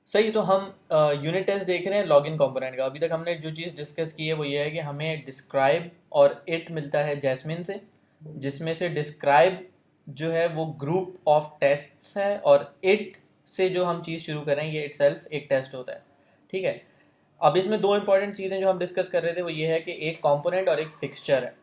सही। तो हम यूनिट टेस्ट देख रहे हैं लॉगिन कंपोनेंट का। अभी तक हमने जो चीज़ डिस्कस की है वो ये है कि हमें डिस्क्राइब और इट मिलता है जैस्मिन से, जिसमें से डिस्क्राइब जो है वो ग्रुप ऑफ टेस्ट्स है, और इट से जो हम चीज़ शुरू करें ये इटसेल्फ एक टेस्ट होता है। ठीक है। अब इसमें दो इंपॉर्टेंट चीज़ें जो हम डिस्कस कर रहे थे वो ये है कि एक कंपोनेंट और एक फिक्सचर है।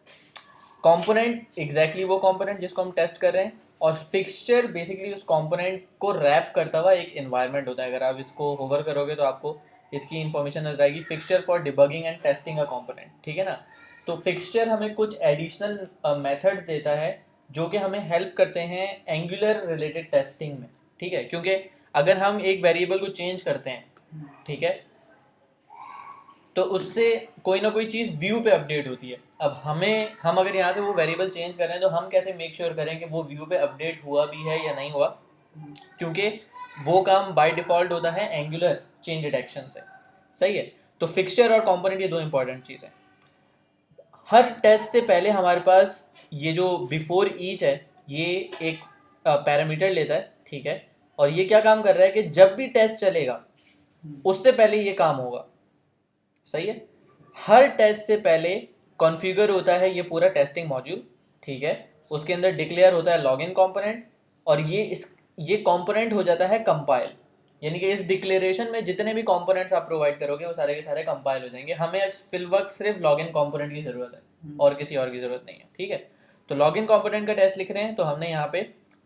कंपोनेंट एग्जैक्टली वो कंपोनेंट जिसको हम टेस्ट कर रहे हैं, और फिक्सचर बेसिकली उस कंपोनेंट को रैप करता हुआ एक एनवायरनमेंट होता है। अगर आप इसको होवर करोगे तो आपको इसकी इंफॉर्मेशन नजर आएगी, fixture for debugging and testing a component. ठीक है ना। तो फिक्सचर हमें कुछ एडिशनल मेथड्स देता है जो कि हमें हेल्प करते हैं एंगुलर रिलेटेड टेस्टिंग में। ठीक है, क्योंकि अगर हम एक वेरिएबल को चेंज करते हैं, ठीक है, तो उससे कोई ना कोई चीज़ व्यू पे अपडेट होती है। अब हम अगर यहाँ से वो वेरिएबल चेंज कर रहे हैं तो हम कैसे मेक श्योर करें कि वो व्यू पे अपडेट हुआ भी है या नहीं हुआ, क्योंकि वो काम बाय डिफ़ॉल्ट होता है एंगुलर चेंज डिटेक्शन से। सही है। तो फिक्सचर और कंपोनेंट ये दो इंपॉर्टेंट चीज़ है। हर टेस्ट से पहले हमारे पास ये जो बिफोर ईच है ये एक पैरामीटर लेता है। ठीक है। और ये क्या काम कर रहा है कि जब भी टेस्ट चलेगा उससे पहले ये काम होगा। सही है। हर टेस्ट से पहले कॉन्फ़िगर होता है ये पूरा टेस्टिंग मॉड्यूल। ठीक है। उसके अंदर डिक्लेयर होता है लॉगिन कंपोनेंट, और ये कंपोनेंट हो जाता है कंपाइल। यानी कि इस डिक्लेरेशन में जितने भी कंपोनेंट्स आप प्रोवाइड करोगे वो सारे के सारे कंपाइल हो जाएंगे। हमें फिलवक्त सिर्फ लॉगिन कंपोनेंट की ज़रूरत है और किसी और की ज़रूरत नहीं है। ठीक है। तो लॉगिन कंपोनेंट का टेस्ट लिख रहे हैं तो हमने यहाँ पे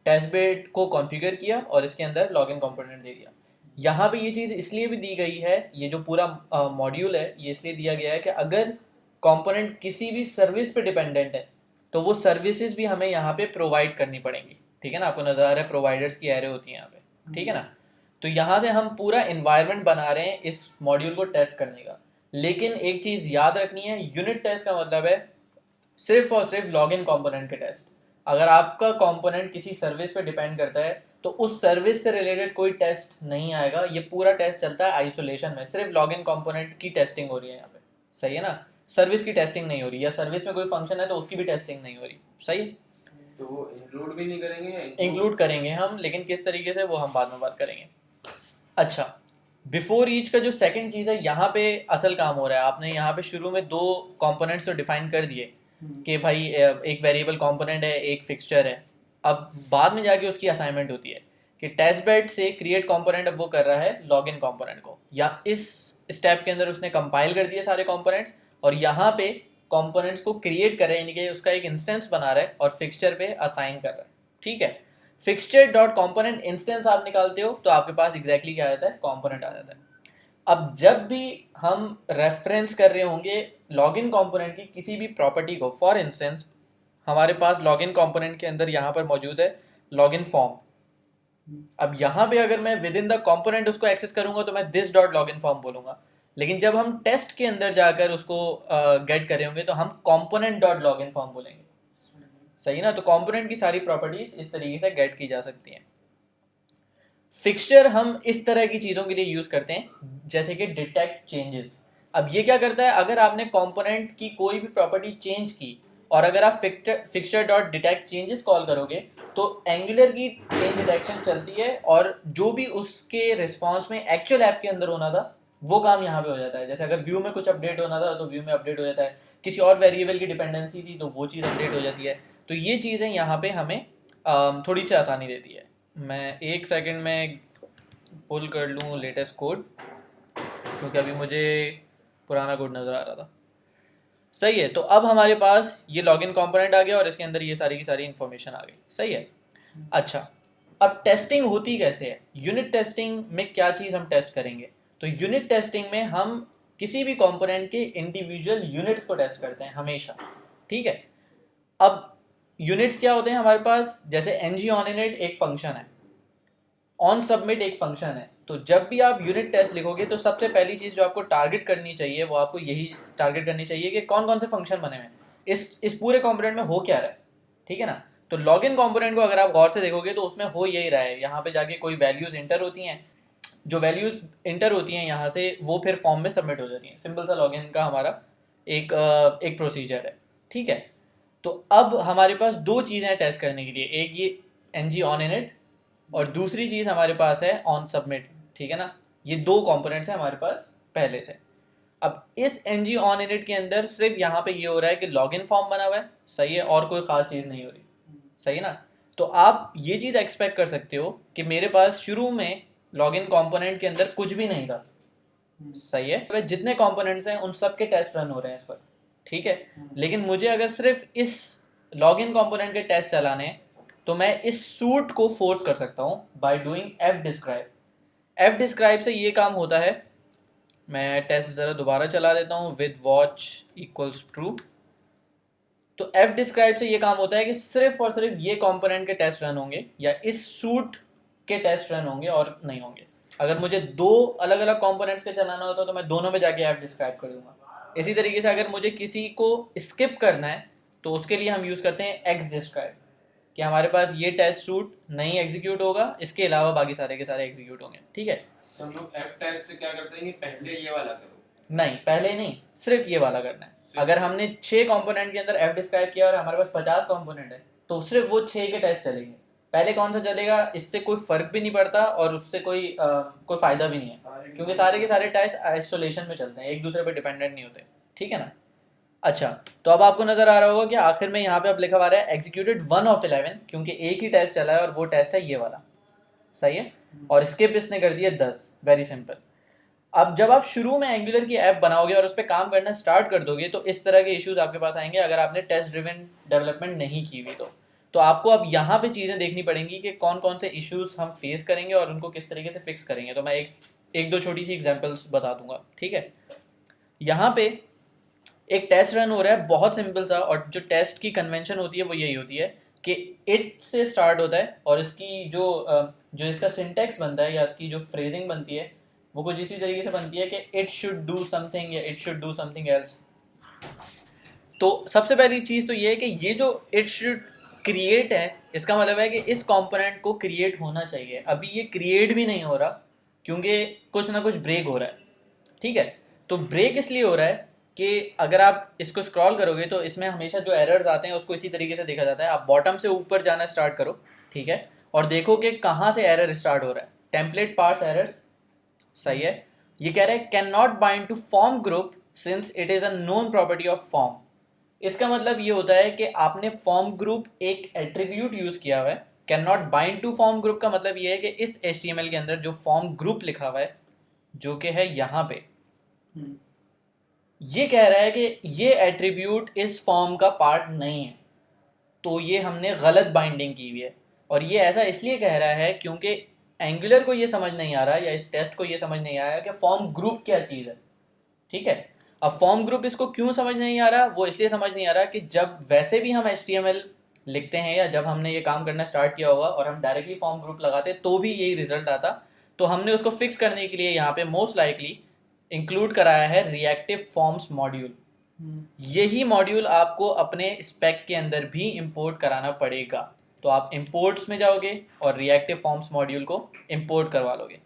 टेस्ट बेड को कॉन्फ़िगर किया और इसके अंदर लॉगिन कंपोनेंट दे दिया। यहाँ पे ये चीज़ इसलिए भी दी गई है, ये जो पूरा मॉड्यूल है ये इसलिए दिया गया है कि अगर कंपोनेंट किसी भी सर्विस पे डिपेंडेंट है तो वो सर्विसेज भी हमें यहाँ पे प्रोवाइड करनी पड़ेंगी। ठीक है ना। आपको नजर आ रहा है प्रोवाइडर्स की एरे होती है यहाँ पे। ठीक है ना। तो यहाँ से हम पूरा इन्वायरमेंट बना रहे हैं इस मॉड्यूल को टेस्ट करने का। लेकिन एक चीज़ याद रखनी है, यूनिट टेस्ट का मतलब है सिर्फ और सिर्फ लॉगिन कंपोनेंट के टेस्ट। अगर आपका कंपोनेंट किसी सर्विस पे डिपेंड करता है तो उस सर्विस से रिलेटेड कोई टेस्ट नहीं आएगा। ये पूरा टेस्ट चलता है आइसोलेशन में, सिर्फ लॉगिन कंपोनेंट की टेस्टिंग हो रही है यहाँ पे। सही है ना। सर्विस की टेस्टिंग नहीं हो रही, या सर्विस में कोई फंक्शन है तो उसकी भी टेस्टिंग नहीं हो रही। सही। तो वो इंक्लूड भी नहीं करेंगे? इंक्लूड करेंगे हम, लेकिन किस तरीके से वो हम बाद में बात करेंगे। अच्छा, बिफोर ईच का जो सेकंड चीज़ है यहाँ पे असल काम हो रहा है। आपने यहाँ पे शुरू में दो कंपोनेंट्स तो डिफाइन कर दिए कि भाई एक वेरिएबल कंपोनेंट है, एक फिक्सचर है। अब बाद में जाके उसकी असाइनमेंट होती है कि टेस्ट बेड से क्रिएट कंपोनेंट अब वो कर रहा है लॉगिन कंपोनेंट को, या इस स्टेप के अंदर उसने कंपाइल कर दिए सारे कंपोनेंट्स और यहाँ पे कंपोनेंट्स को क्रिएट कर रहा है, यानी कि उसका एक इंस्टेंस बना रहा है और फिक्सचर पे असाइन कर रहा है। ठीक है। फिक्सचर डॉट कॉम्पोनेंट इंस्टेंस आप निकालते हो तो आपके पास एग्जैक्टली क्या आ जाता है, कॉम्पोनेंट आ जाता है। अब जब भी हम रेफरेंस कर रहे होंगे लॉगिन कंपोनेंट की किसी भी प्रॉपर्टी को, फॉर इंस्टेंस हमारे पास लॉगिन कंपोनेंट के अंदर यहाँ पर मौजूद है लॉगिन फॉर्म। अब यहाँ पे अगर मैं विद इन द कंपोनेंट उसको एक्सेस करूंगा तो मैं दिस डॉट लॉगिन फॉर्म बोलूंगा। लेकिन जब हम टेस्ट के अंदर जाकर उसको गेट कर रहे होंगे तो हम कंपोनेंट डॉट लॉगिन फॉर्म बोलेंगे। सही ना। तो कंपोनेंट की सारी प्रॉपर्टीज इस तरीके से गेट की जा सकती हैं। फिक्सचर हम इस तरह की चीज़ों के लिए यूज़ करते हैं जैसे कि डिटेक्ट चेंजेस। अब ये क्या करता है, अगर आपने कंपोनेंट की कोई भी प्रॉपर्टी चेंज की और अगर आप fixture dot detect changes call करोगे तो एंगुलर की चेंज डिटेक्शन चलती है और जो भी उसके रिस्पॉन्स में एक्चुअल ऐप के अंदर होना था वो काम यहाँ पे हो जाता है। जैसे अगर व्यू में कुछ अपडेट होना था तो व्यू में अपडेट हो जाता है, किसी और वेरिएबल की डिपेंडेंसी थी तो वो चीज़ अपडेट हो जाती है। तो ये चीज़ें यहाँ पे हमें थोड़ी सी आसानी देती है। मैं एक सेकंड में पुल कर लूँ लेटेस्ट कोड, क्योंकि अभी मुझे पुराना कोड नज़र आ रहा था। सही है। तो अब हमारे पास ये लॉगिन कंपोनेंट आ गया और इसके अंदर ये सारी की सारी इन्फॉर्मेशन आ गई। सही है। अच्छा, अब टेस्टिंग होती कैसे है, यूनिट टेस्टिंग में क्या चीज़ हम टेस्ट करेंगे। तो यूनिट टेस्टिंग में हम किसी भी कंपोनेंट के इंडिविजुअल यूनिट्स को टेस्ट करते हैं हमेशा। ठीक है। अब यूनिट्स क्या होते हैं हमारे पास, जैसे ng on init एक फंक्शन है, ऑन सबमिट एक फंक्शन है। तो जब भी आप यूनिट टेस्ट लिखोगे तो सबसे पहली चीज़ जो आपको टारगेट करनी चाहिए वो आपको यही टारगेट करनी चाहिए कि कौन कौन से फंक्शन बने हुए हैं, इस पूरे कंपोनेंट में हो क्या रहा है। ठीक है ना। तो लॉगिन कंपोनेंट को अगर आप गौर से देखोगे तो उसमें हो यही रहा है, यहाँ पे जाके कोई वैल्यूज़ इंटर होती हैं, जो वैल्यूज़ इंटर होती हैं यहाँ से वो फिर फॉर्म में सबमिट हो जाती हैं। सिंपल सा लॉगिन का हमारा एक प्रोसीजर है। ठीक है। तो अब हमारे पास दो चीज़ें टेस्ट करने के लिए, एक ये ng on init और दूसरी चीज़ हमारे पास है ऑन सबमिट। ठीक है ना। ये दो कंपोनेंट्स हैं हमारे पास पहले से। अब इस ng on init के अंदर सिर्फ यहाँ पे ये हो रहा है कि लॉगिन फॉर्म बना हुआ है, सही है, और कोई खास चीज़ नहीं हो रही, सही है ना। तो आप ये चीज़ एक्सपेक्ट कर सकते हो कि मेरे पास शुरू में लॉगिन कंपोनेंट के अंदर कुछ भी नहीं था, सही है, तो जितने कंपोनेंट्स हैं उन सब के टेस्ट रन हो रहे हैं इस पर, ठीक है। लेकिन मुझे अगर सिर्फ इस लॉगिन कंपोनेंट के टेस्ट चलाने हैं तो मैं इस सूट को फोर्स कर सकता हूँ by doing F describe. F describe से ये काम होता है, मैं टेस्ट ज़रा दोबारा चला देता हूँ, विद वॉच इक्वल्स ट्रू। तो एफ डिस्क्राइब से ये काम होता है कि सिर्फ और सिर्फ ये कंपोनेंट के टेस्ट रन होंगे या इस सूट के टेस्ट रन होंगे और नहीं होंगे। अगर मुझे दो अलग अलग कंपोनेंट्स के चलाना होता तो मैं दोनों में जाके एफ डिस्क्राइब कर दूंगा। इसी तरीके से अगर मुझे किसी को स्किप करना है तो उसके लिए हम यूज़ करते हैं एक्स डिस्क्राइब, कि हमारे पास ये टेस्ट सूट नहीं एग्जीक्यूट होगा, इसके अलावा बाकी सारे के सारे एग्जीक्यूट होंगे, ठीक है। तो हम लोग एफ टेस्ट से क्या करते हैं कि पहले ये वाला करो? नहीं, पहले नहीं, सिर्फ ये वाला करना है। अगर हमने 6 कंपोनेंट के अंदर एफ डिस्क्राइब किया और हमारे पास 50 कंपोनेंट है तो सिर्फ वो 6 के टेस्ट चलेंगे। पहले कौन सा चलेगा इससे कोई फर्क भी नहीं पड़ता और उससे कोई फायदा भी नहीं है, क्योंकि सारे के सारे टेस्ट आइसोलेशन में चलते हैं, एक दूसरे पर डिपेंडेंट नहीं होते, ठीक है ना। अच्छा, तो अब आपको नजर आ रहा होगा कि आखिर में यहाँ पे अब लिखा हुआ है एग्जीक्यूटेड 1 of 11, क्योंकि एक ही टेस्ट चला है और वो टेस्ट है ये वाला, सही है, और स्किप इसने कर दिया 10। Very simple. अब जब आप शुरू में एंगुलर की ऐप बनाओगे और उस पर काम करना स्टार्ट कर दोगे तो इस तरह के इश्यूज आपके पास आएंगे अगर आपने टेस्ट ड्रिवन डेवलपमेंट नहीं की हुई तो आपको अब यहाँ पे चीज़ें देखनी पड़ेंगी कि कौन कौन से इश्यूज हम फेस करेंगे और उनको किस तरीके से फिक्स करेंगे। तो मैं एक दो छोटी सी एग्जांपल्स बता दूंगा, ठीक है। यहाँ पे एक टेस्ट रन हो रहा है बहुत सिंपल सा, और जो टेस्ट की कन्वेंशन होती है वो यही होती है कि इट से स्टार्ट होता है और इसकी जो इसका सिंटेक्स बनता है या इसकी जो फ्रेजिंग बनती है वो कुछ इसी तरीके से बनती है कि इट शुड डू समथिंग या it should do something else. तो सबसे पहली चीज़ तो ये है कि ये जो इट शुड क्रिएट है इसका मतलब है कि इस कंपोनेंट को क्रिएट होना चाहिए। अभी ये क्रिएट भी नहीं हो रहा क्योंकि कुछ ना कुछ ब्रेक हो रहा है, ठीक है। तो ब्रेक इसलिए हो रहा है कि अगर आप इसको स्क्रॉल करोगे तो इसमें हमेशा जो एरर्स आते हैं उसको इसी तरीके से देखा जाता है। आप बॉटम से ऊपर जाना स्टार्ट करो, ठीक है, और देखो कि कहाँ से एरर स्टार्ट हो रहा है। टेम्पलेट पार्स एरर्स, सही है। ये कह रहा है can not bind to form group since it is a known property of form. इसका मतलब ये होता है कि आपने फॉर्म ग्रुप एक एट्रीब्यूट यूज किया हुआ है। Can not bind to form group का मतलब ये है कि इस HTML के अंदर जो फॉर्म ग्रुप लिखा हुआ है जो कि है यहाँ पे, ये कह रहा है कि ये एट्रीब्यूट इस फॉर्म का पार्ट नहीं है, तो ये हमने गलत बाइंडिंग की हुई है। और ये ऐसा इसलिए कह रहा है क्योंकि एंगुलर को ये समझ नहीं आ रहा या इस टेस्ट को ये समझ नहीं आया कि फॉर्म ग्रुप क्या चीज़ है, ठीक है। अब फॉर्म ग्रुप इसको क्यों समझ नहीं आ रहा, वो इसलिए समझ नहीं आ रहा कि जब वैसे भी हम HTML लिखते हैं या जब हमने ये काम करना स्टार्ट किया होगा और हम डायरेक्टली फॉर्म ग्रुप लगाते तो भी यही रिजल्ट आता। तो हमने उसको फिक्स करने के लिए यहाँ पे मोस्ट लाइकली इंक्लूड कराया है रिएक्टिव फॉर्म्स मॉड्यूल। यही मॉड्यूल आपको अपने स्पेक के अंदर भी इंपोर्ट कराना पड़ेगा। तो आप इंपोर्ट्स में जाओगे और रिएक्टिव फॉर्म्स मॉड्यूल को इंपोर्ट करवा लोगे,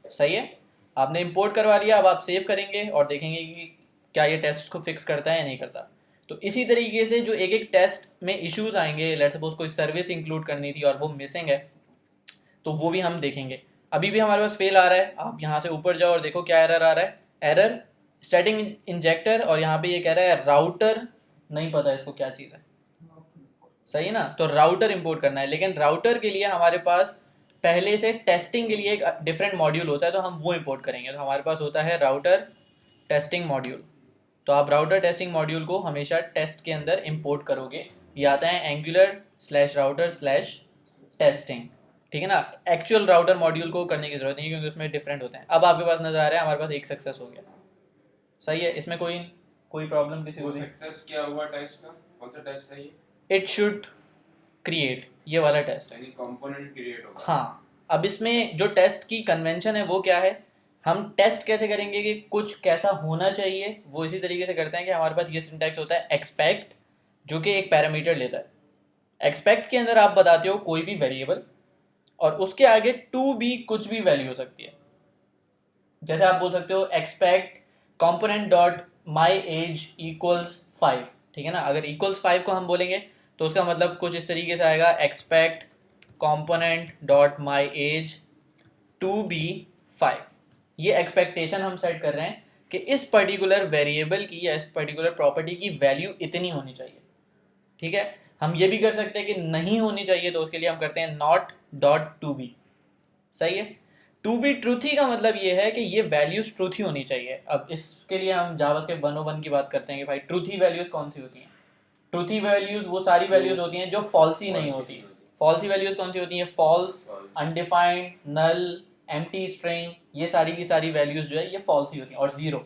सही है। आपने इंपोर्ट करवा लिया, अब आप सेव करेंगे और देखेंगे कि क्या ये टेस्ट को फिक्स करता है या नहीं करता। तो इसी तरीके से जो एक एक टेस्ट में इश्यूज आएंगे, लेट्स सपोज कोई सर्विस इंक्लूड करनी थी और वो मिसिंग है तो वो भी हम देखेंगे। अभी भी हमारे पास फेल आ रहा है, आप यहाँ से ऊपर जाओ और देखो क्या एरर आ रहा है, एरर सेटिंग इंजेक्टर, और यहाँ पे ये कह रहा है राउटर, नहीं पता इसको क्या चीज़ है, सही है ना। तो राउटर इंपोर्ट करना है, लेकिन राउटर के लिए हमारे पास पहले से टेस्टिंग के लिए एक डिफरेंट मॉड्यूल होता है तो हम वो इंपोर्ट करेंगे। तो हमारे पास होता है राउटर टेस्टिंग मॉड्यूल। तो आप राउटर टेस्टिंग मॉड्यूल को हमेशा टेस्ट के अंदर इंपोर्ट करोगे। ये आता है angular/router/testing, ठीक है ना। एक्चुअल राउटर मॉड्यूल को करने की जरूरत नहीं है क्योंकि उसमें डिफरेंट होते हैं। अब आपके पास नजर आ रहा है हमारे पास एक सक्सेस हो गया, सही है। इसमें कोई प्रॉब्लम किसी को? सक्सेस क्या हुआ टेस्ट का? कौन सा टेस्ट है ये? इट शुड क्रिएट, ये वाला टेस्ट, यानी कंपोनेंट क्रिएट होगा। हाँ। अब इसमें जो टेस्ट की कन्वेंशन है वो क्या है, हम टेस्ट कैसे करेंगे कि कुछ कैसा होना चाहिए, वो इसी तरीके से करते हैं कि हमारे पास ये सिंटैक्स होता है एक्सपेक्ट, जो कि एक पैरामीटर लेता है। एक्सपेक्ट के अंदर आप बताते हो कोई भी वेरिएबल और उसके आगे टू बी कुछ भी वैल्यू हो सकती है। जैसे आप बोल सकते हो expect component dot my as equals 5, ठीक है ना। अगर इक्वल्स 5 को हम बोलेंगे तो उसका मतलब कुछ इस तरीके से आएगा, expect component dot my age to be 5, ये एक्सपेक्टेशन हम सेट कर रहे हैं कि इस पर्टिकुलर वेरिएबल की या इस पर्टिकुलर प्रॉपर्टी की वैल्यू इतनी होनी चाहिए, ठीक है। हम ये भी कर सकते हैं कि नहीं होनी चाहिए, तो उसके लिए हम करते हैं नॉट डॉट टू बी, सही है। टू बी ट्रूथी का मतलब ये है कि ये वैल्यूज ट्रूथी होनी चाहिए। अब इसके लिए हम जावास्क्रिप्ट 101 की बात करते हैं कि भाई ट्रूथी वैल्यूज कौन सी होती हैं। ट्रूथी वैल्यूज वो सारी वैल्यूज होती हैं जो फॉल्सी नहीं होती। फॉल्सी वैल्यूज कौन सी होती हैं? फॉल्स, अनडिफाइंड, नल, एम्प्टी स्ट्रिंग, ये सारी की सारी वैल्यूज जो है ये फॉल्सी होती हैं, और जीरो,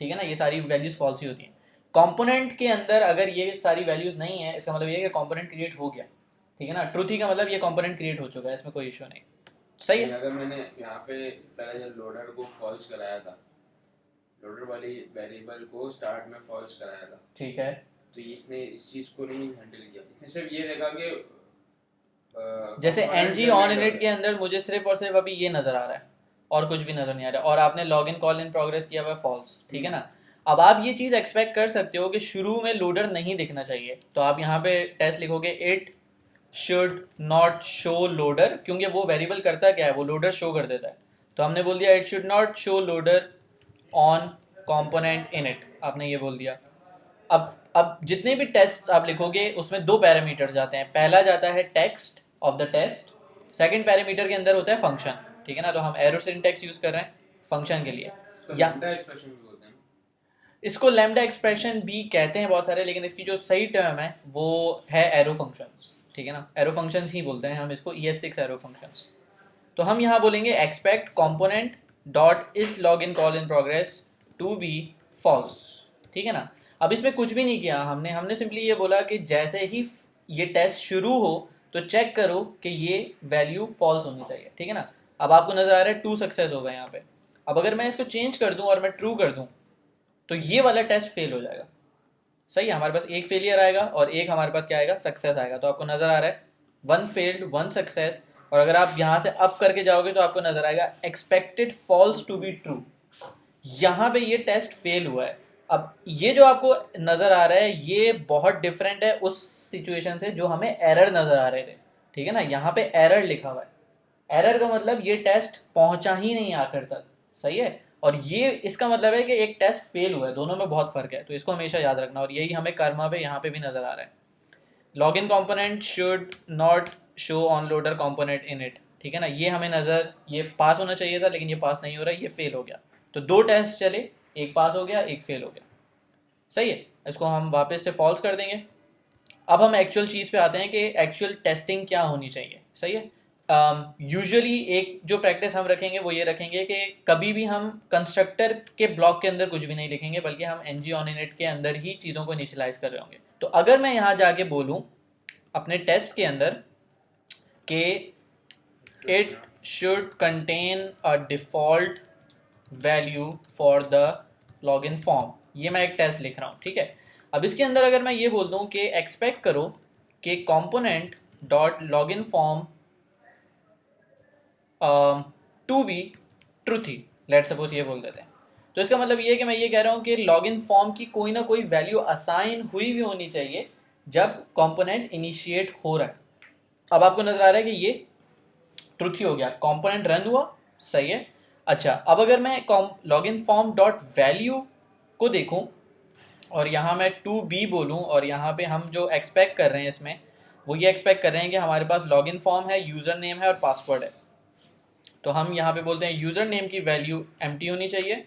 ठीक है ना, ये सारी वैल्यूज फॉल्सी होती हैं। कंपोनेंट के अंदर अगर ये सारी वैल्यूज नहीं है, इसका मतलब ये है कि कंपोनेंट क्रिएट हो गया, ठीक है ना। ट्रूथी का मतलब ये कंपोनेंट क्रिएट हो चुका है, इसमें कोई इश्यू नहीं, सही है। अगर मैंने यहाँ पे पहले जब लोडर को फॉल्स कराया था, लोडर वाली वेरिएबल को स्टार्ट में फॉल्स कराया था, ठीक है, तो इसने इस चीज को नहीं हैंडल किया। इसने सिर्फ ये देखा कि जैसे एनजी ऑन इनिट के अंदर मुझे सिर्फ और सिर्फ अभी ये नजर आ रहा है और कुछ भी नजर नहीं आ रहा है, और आपने log in call in progress किया हुआ है फॉल्स, ठीक है ना। अब आप ये चीज एक्सपेक्ट कर सकते हो कि शुरू में लोडर नहीं दिखना चाहिए, तो आप यहाँ पे टेस्ट लिखोगे it should not show loader, क्योंकि वो वेरिएबल करता क्या है, वो लोडर शो कर देता है। तो हमने बोल दिया it should not show loader on component init, आपने ये बोल दिया। अब जितने भी टेस्ट आप लिखोगे उसमें दो पैरामीटर्स जाते हैं। पहला जाता है text of the test, second parameter के अंदर होता है फंक्शन, ठीक है ना। तो हम एरो सिंटैक्स यूज कर रहे हैं फंक्शन के लिए, या एक्सप्रेशन भी बोलते हैं। इसको लैम्डा एक्सप्रेशन भी कहते हैं बहुत सारे, लेकिन इसकी जो सही टर्म है वो है एरो फंक्शंस, ठीक है ना। एरो फंक्शंस ही बोलते हैं हम इसको, ES6 एरो फंक्शंस। तो हम यहाँ बोलेंगे expect component dot is log in call in progress to be false, ठीक है ना। अब इसमें कुछ भी नहीं किया हमने, हमने सिंपली ये बोला कि जैसे ही ये टेस्ट शुरू हो तो चेक करो कि ये वैल्यू फॉल्स होनी चाहिए, ठीक है ना। अब आपको नजर आ रहा है 2 सक्सेस होगा यहाँ पे। अब अगर मैं इसको चेंज कर दूं और मैं ट्रू कर दूं तो ये वाला टेस्ट फेल हो जाएगा, सही है। हमारे पास एक फेलियर आएगा और एक हमारे पास क्या आएगा, सक्सेस आएगा। तो आपको नजर आ रहा है 1 फेल्ड 1 सक्सेस, और अगर आप यहाँ से अप करके जाओगे तो आपको नजर आएगा expected false to be true. यहाँ पे ये टेस्ट फेल हुआ है। अब ये जो आपको नजर आ रहा है ये बहुत डिफरेंट है उस सिचुएशन से जो हमें एरर नजर आ रहे थे, ठीक है ना। यहाँ पे एरर लिखा हुआ है, एरर का मतलब ये टेस्ट पहुंचा ही नहीं आखिर तक, सही है। और ये इसका मतलब है कि एक टेस्ट फेल हुआ है, दोनों में बहुत फर्क है, तो इसको हमेशा याद रखना। और यही हमें कर्मा पे यहाँ पे भी नजर आ रहा है, log in component should not show on loader component in it, ठीक है ना। ये हमें नजर, ये पास होना चाहिए था लेकिन ये पास नहीं हो रहा है, ये फेल हो गया। तो 2 टेस्ट चले, एक पास हो गया एक फेल हो गया, सही है। इसको हम वापस से फॉल्स कर देंगे। अब हम एक्चुअल चीज़ पे आते हैं कि एक्चुअल टेस्टिंग क्या होनी चाहिए, सही है। यूजुअली एक जो प्रैक्टिस हम रखेंगे वो ये रखेंगे कि कभी भी हम कंस्ट्रक्टर के ब्लॉक के अंदर कुछ भी नहीं लिखेंगे, बल्कि हम एनजी ऑन इनिट के अंदर ही चीज़ों को इनिशियलाइज कर रहे होंगे। तो अगर मैं यहाँ जाके बोलूँ अपने टेस्ट के अंदर कि it should contain a default value for the login form, ये मैं एक टेस्ट लिख रहा हूँ, ठीक है। अब इसके अंदर अगर मैं ये बोल दूँ कि एक्सपेक्ट करो कि component dot login form to be truthy, let suppose ये बोल देते हैं, तो इसका मतलब ये है कि मैं ये कह रहा हूँ कि लॉगिन फॉर्म की कोई ना कोई वैल्यू असाइन हुई भी होनी चाहिए जब कंपोनेंट इनिशिएट हो रहा है। अब आपको नजर आ रहा है कि ये ट्रूथी हो गया, कंपोनेंट रन हुआ, सही है। अच्छा, अब अगर मैं लॉगिन फॉर्म डॉट वैल्यू को देखूं और यहाँ मैं टू बी बोलूँ, और यहाँ पे हम जो एक्सपेक्ट कर रहे हैं इसमें वो ये एक्सपेक्ट कर रहे हैं कि हमारे पास लॉगिन फॉर्म है, यूज़र नेम है और पासवर्ड है। तो हम यहाँ पे बोलते हैं यूज़र नेम की वैल्यू एम्प्टी होनी चाहिए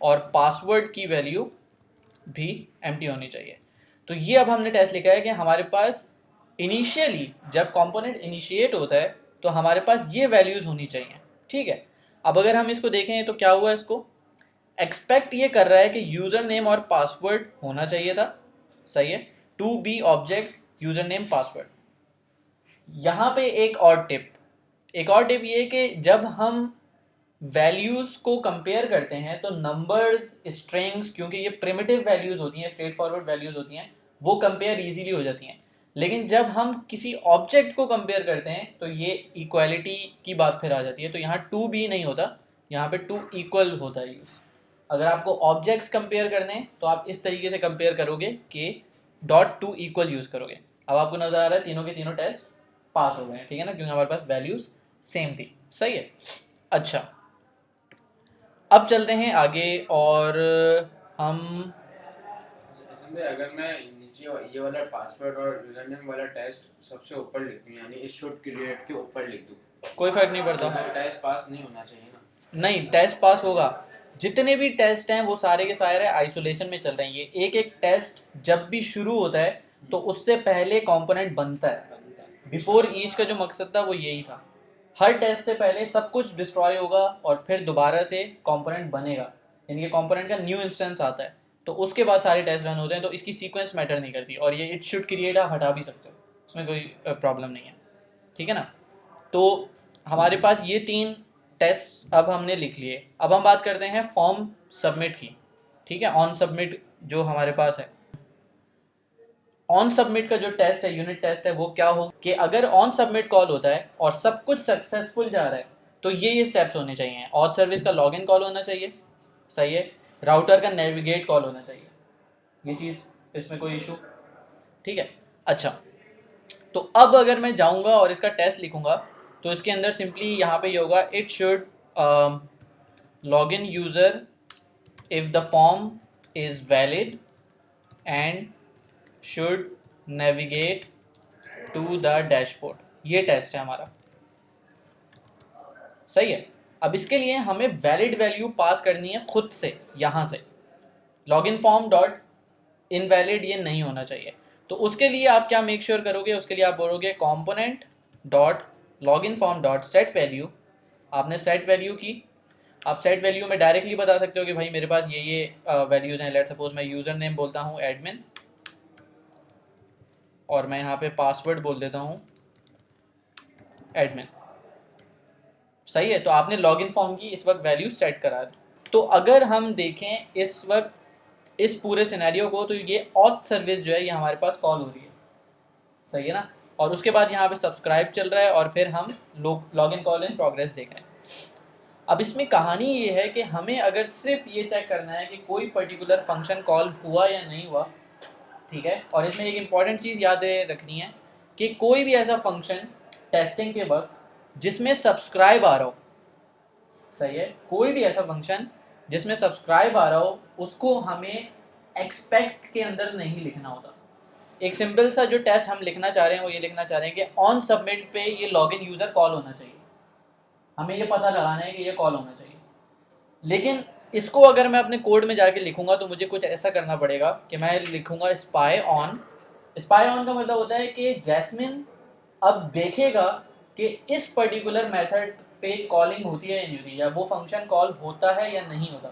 और पासवर्ड की वैल्यू भी एम्प्टी होनी चाहिए। तो ये अब हमने टेस्ट लिखा है कि हमारे पास इनिशियली जब कंपोनेंट इनिशिएट होता है तो हमारे पास ये वैल्यूज़ होनी चाहिए, ठीक है। अब अगर हम इसको देखें तो क्या हुआ, इसको एक्सपेक्ट ये कर रहा है कि यूज़र नेम और पासवर्ड होना चाहिए था, सही है। To be object user name password. यहाँ पे एक और टिप ये है कि जब हम वैल्यूज़ को कंपेयर करते हैं तो नंबर्स, स्ट्रिंग्स, क्योंकि ये प्रिमिटिव वैल्यूज़ होती हैं, स्ट्रेट फॉरवर्ड वैल्यूज़ होती हैं, वो कंपेयर इजीली हो जाती हैं। लेकिन जब हम किसी ऑब्जेक्ट को कंपेयर करते हैं तो ये इक्वालिटी की बात फिर आ जाती है। तो यहाँ टू बी नहीं होता, यहाँ पे टू इक्वल होता है यूज़। अगर आपको ऑब्जेक्ट्स कंपेयर करने हैं तो आप इस तरीके से कंपेयर करोगे कि डॉट टू इक्वल यूज़ करोगे। अब आपको नजर आ रहा है तीनों के तीनों टेस्ट पास हो गए हैं, ठीक है ना, क्योंकि हमारे पास वैल्यूज़ सेम थी, सही है। अच्छा, अब चलते हैं आगे और हम ऐसे में अगर मैं नीचे ये वाला पासवर्ड और यूजर नेम वाला टेस्ट सबसे ऊपर लिख दूं, यानी इस शुड क्रिएट के ऊपर लिख दूं, कोई फर्क नहीं तो पड़ता। टेस्ट पास नहीं होना चाहिए ना? नहीं, टेस्ट पास होगा। जितने भी टेस्ट हैं वो सारे के सारे आइसोलेशन में चल रहे हैं। ये एक एक टेस्ट जब भी शुरू होता है तो उससे पहले कंपोनेंट बनता है। बनता है। बिफोर ईच का जो मकसद था वो यही था। हर टेस्ट से पहले सब कुछ डिस्ट्रॉय होगा और फिर दोबारा से कंपोनेंट बनेगा, यानी कि कंपोनेंट का न्यू इंस्टेंस आता है, तो उसके बाद सारे टेस्ट रन होते हैं। तो इसकी सीक्वेंस मैटर नहीं करती, और ये इट शुड क्रिएट आप हटा भी सकते हो, उसमें कोई प्रॉब्लम नहीं है। ठीक है ना? तो हमारे पास ये 3 टेस्ट अब हमने लिख लिए। अब हम बात करते हैं फॉर्म सबमिट की। ठीक है, ऑन सबमिट जो हमारे पास है, ऑन सबमिट का जो टेस्ट है, यूनिट टेस्ट है, वो क्या हो कि अगर ऑन सबमिट कॉल होता है और सब कुछ सक्सेसफुल जा रहा है तो ये स्टेप्स होने चाहिए। ऑथ सर्विस का लॉगिन कॉल होना चाहिए, सही है, राउटर का नेविगेट कॉल होना चाहिए, ये चीज़, इसमें कोई इशू? ठीक है। अच्छा, तो अब अगर मैं जाऊंगा और इसका टेस्ट लिखूंगा तो इसके अंदर सिंपली यहाँ पे ये होगा, it should login user if the form is valid and should navigate to the dashboard. ये टेस्ट है हमारा, सही है। अब इसके लिए हमें वैलिड वैल्यू पास करनी है खुद से, यहाँ से लॉगिन फॉर्म डॉट इनवैलिड ये नहीं होना चाहिए। तो उसके लिए आप क्या मेक श्योर करोगे, उसके लिए आप बोलोगे component dot login form dot set value. आपने सेट वैल्यू की, आप सेट वैल्यू में डायरेक्टली बता सकते हो कि भाई मेरे पास ये वैल्यूज हैं। लेट सपोज मैं यूज़र नेम बोलता हूँ एडमिन, और मैं यहाँ पे पासवर्ड बोल देता हूँ एडमिन, सही है। तो आपने लॉगिन फॉर्म की इस वक्त वैल्यू सेट करा दी। तो अगर हम देखें इस वक्त इस पूरे सिनेरियो को, तो ये ऑथ सर्विस जो है ये हमारे पास कॉल हो रही है, सही है ना? और उसके बाद यहाँ पे सब्सक्राइब चल रहा है और फिर हम लॉगिन कॉल इन प्रोग्रेस देख रहे हैं। अब इसमें कहानी ये है कि हमें अगर सिर्फ ये चेक करना है कि कोई पर्टिकुलर फंक्शन कॉल हुआ या नहीं हुआ, ठीक है। और इसमें एक इम्पॉर्टेंट चीज़ याद रखनी है कि कोई भी ऐसा फंक्शन टेस्टिंग के वक्त जिसमें सब्सक्राइब आ रहा हो, सही है, कोई भी ऐसा फंक्शन जिसमें सब्सक्राइब आ रहा हो उसको हमें एक्सपेक्ट के अंदर नहीं लिखना होता। एक सिंपल सा जो टेस्ट हम लिखना चाह रहे हैं वो ये लिखना चाह रहे हैं कि ऑन सबमिट पे ये लॉगिन यूज़र कॉल होना चाहिए, हमें ये पता लगाना है कि ये कॉल होना चाहिए। लेकिन इसको अगर मैं अपने कोड में जाके लिखूंगा तो मुझे कुछ ऐसा करना पड़ेगा कि मैं लिखूंगा स्पाई ऑन। स्पाई ऑन का मतलब होता है कि जैस्मिन अब देखेगा कि इस पर्टिकुलर मेथड पे कॉलिंग होती है या नहीं होती, या वो फंक्शन कॉल होता है या नहीं होता।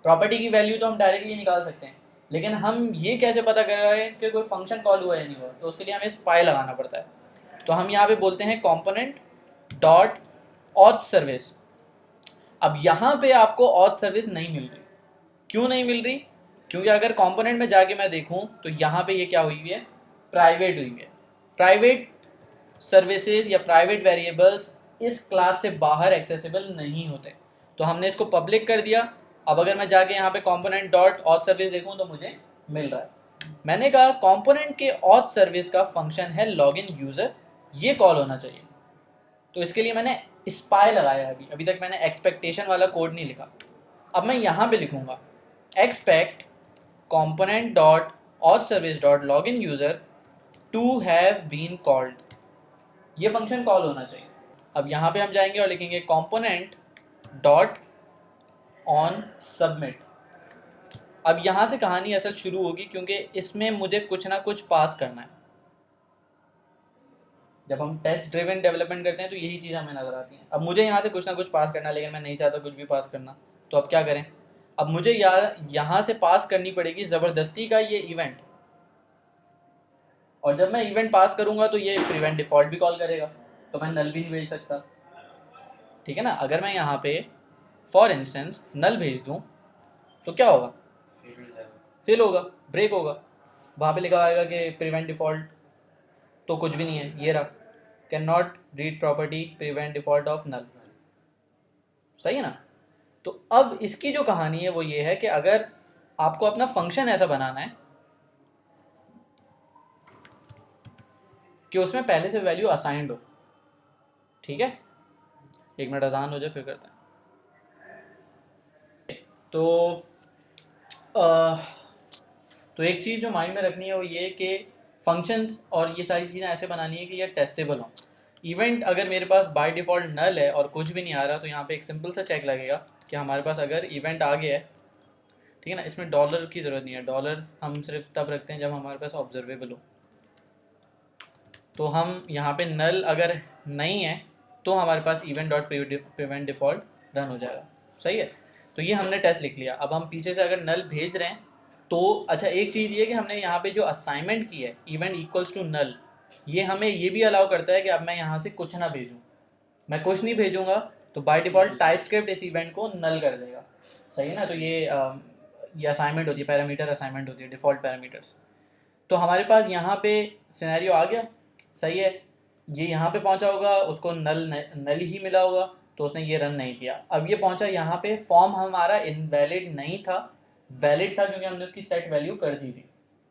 प्रॉपर्टी की वैल्यू तो हम डायरेक्टली निकाल सकते हैं, लेकिन हम ये कैसे पता कर रहे हैं कि कोई फंक्शन कॉल हुआ या नहीं हुआ? तो उसके लिए हमें स्पाई लगाना पड़ता है। तो हम यहाँ पे बोलते हैं कंपोनेंट डॉट ऑथ सर्विस। अब यहाँ पे आपको ऑथ सर्विस नहीं मिल रही। क्यों नहीं मिल रही? क्योंकि अगर कंपोनेंट में जाके मैं देखूँ तो यहाँ पे ये क्या हुई हुई है, प्राइवेट हुई हुई है। प्राइवेट सर्विसेज या प्राइवेट वेरिएबल्स इस क्लास से बाहर एक्सेसिबल नहीं होते, तो हमने इसको पब्लिक कर दिया। अब अगर मैं जाके यहाँ पे कंपोनेंट डॉट ऑथ सर्विस देखूँ तो मुझे मिल रहा है। मैंने कहा कंपोनेंट के ऑथ सर्विस का फंक्शन है लॉगिन यूज़र, ये कॉल होना चाहिए। तो इसके लिए मैंने स्पाई लगाया। अभी तक मैंने एक्सपेक्टेशन वाला कोड नहीं लिखा। अब मैं यहाँ पे लिखूँगा expect component dot auth service dot login user to have been called, ये फंक्शन कॉल होना चाहिए। अब यहाँ पे हम जाएंगे और लिखेंगे कंपोनेंट डॉट ऑन सबमिट। अब यहाँ से कहानी असल शुरू होगी, क्योंकि इसमें मुझे कुछ ना कुछ पास करना है। जब हम टेस्ट ड्रिवन डेवलपमेंट करते हैं तो यही चीज़ हमें नजर आती है। अब मुझे यहाँ से कुछ ना कुछ पास करना है, लेकिन मैं नहीं चाहता कुछ भी पास करना, तो अब क्या करें? अब मुझे यहाँ से पास करनी पड़ेगी ज़बरदस्ती का ये इवेंट, और जब मैं इवेंट पास करूँगा तो ये प्रिवेंट डिफ़ॉल्ट भी कॉल करेगा, तो मैं नल भी नहीं भेज सकता। ठीक है ना? अगर मैं यहाँ पे फॉर इंस्टेंस नल भेज दूँ तो क्या होगा? फेल होगा, ब्रेक होगा। वहाँ पे लिखा आएगा कि प्रिवेंट डिफ़ॉल्ट तो कुछ भी नहीं है, ये रहा, can not read property prevent default of null, सही है ना? तो अब इसकी जो कहानी है वो ये है कि अगर आपको अपना फंक्शन ऐसा बनाना है कि उसमें पहले से वैल्यू असाइंड हो, ठीक है, 1 मिनट अजान हो जाए फिर करते हैं। तो अ, तो एक चीज़ जो माइंड में रखनी है वो ये कि फंक्शंस और ये सारी चीज़ें ऐसे बनानी है कि ये टेस्टेबल हों। इवेंट अगर मेरे पास बाय डिफ़ॉल्ट नल है और कुछ भी नहीं आ रहा, तो यहाँ पे एक सिंपल सा चेक लगेगा कि हमारे पास अगर इवेंट आ गया है, ठीक है ना, इसमें डॉलर की ज़रूरत नहीं है, डॉलर हम सिर्फ तब रखते हैं जब हमारे पास ऑब्जर्वेबल हो। तो हम यहाँ पे नल अगर नहीं है तो हमारे पास event dot prevent default run हो जाएगा। सही है, तो ये हमने टेस्ट लिख लिया। अब हम पीछे से अगर नल भेज रहे हैं तो अच्छा, एक चीज़ ये कि हमने यहाँ पे जो असाइनमेंट की है इवेंट इक्वल्स टू नल, ये हमें ये भी अलाउ करता है कि अब मैं यहाँ से कुछ ना भेजूँ। मैं कुछ नहीं भेजूँगा तो बाय डिफ़ॉल्ट टाइपस्क्रिप्ट इस इवेंट को नल कर देगा। सही है ना, तो ये असाइनमेंट होती है, पैरामीटर असाइनमेंट होती है, डिफ़ॉल्ट पैरामीटर्स। तो हमारे पास यहाँ पे सिनेरियो आ गया। सही है, ये यहाँ पे पहुँचा होगा, उसको नल ही मिला होगा, तो उसने ये रन नहीं किया। अब ये पहुँचा यहाँ पे, फॉर्म हमारा इनवैलिड नहीं था, वैलिड था क्योंकि हमने उसकी सेट वैल्यू कर दी थी।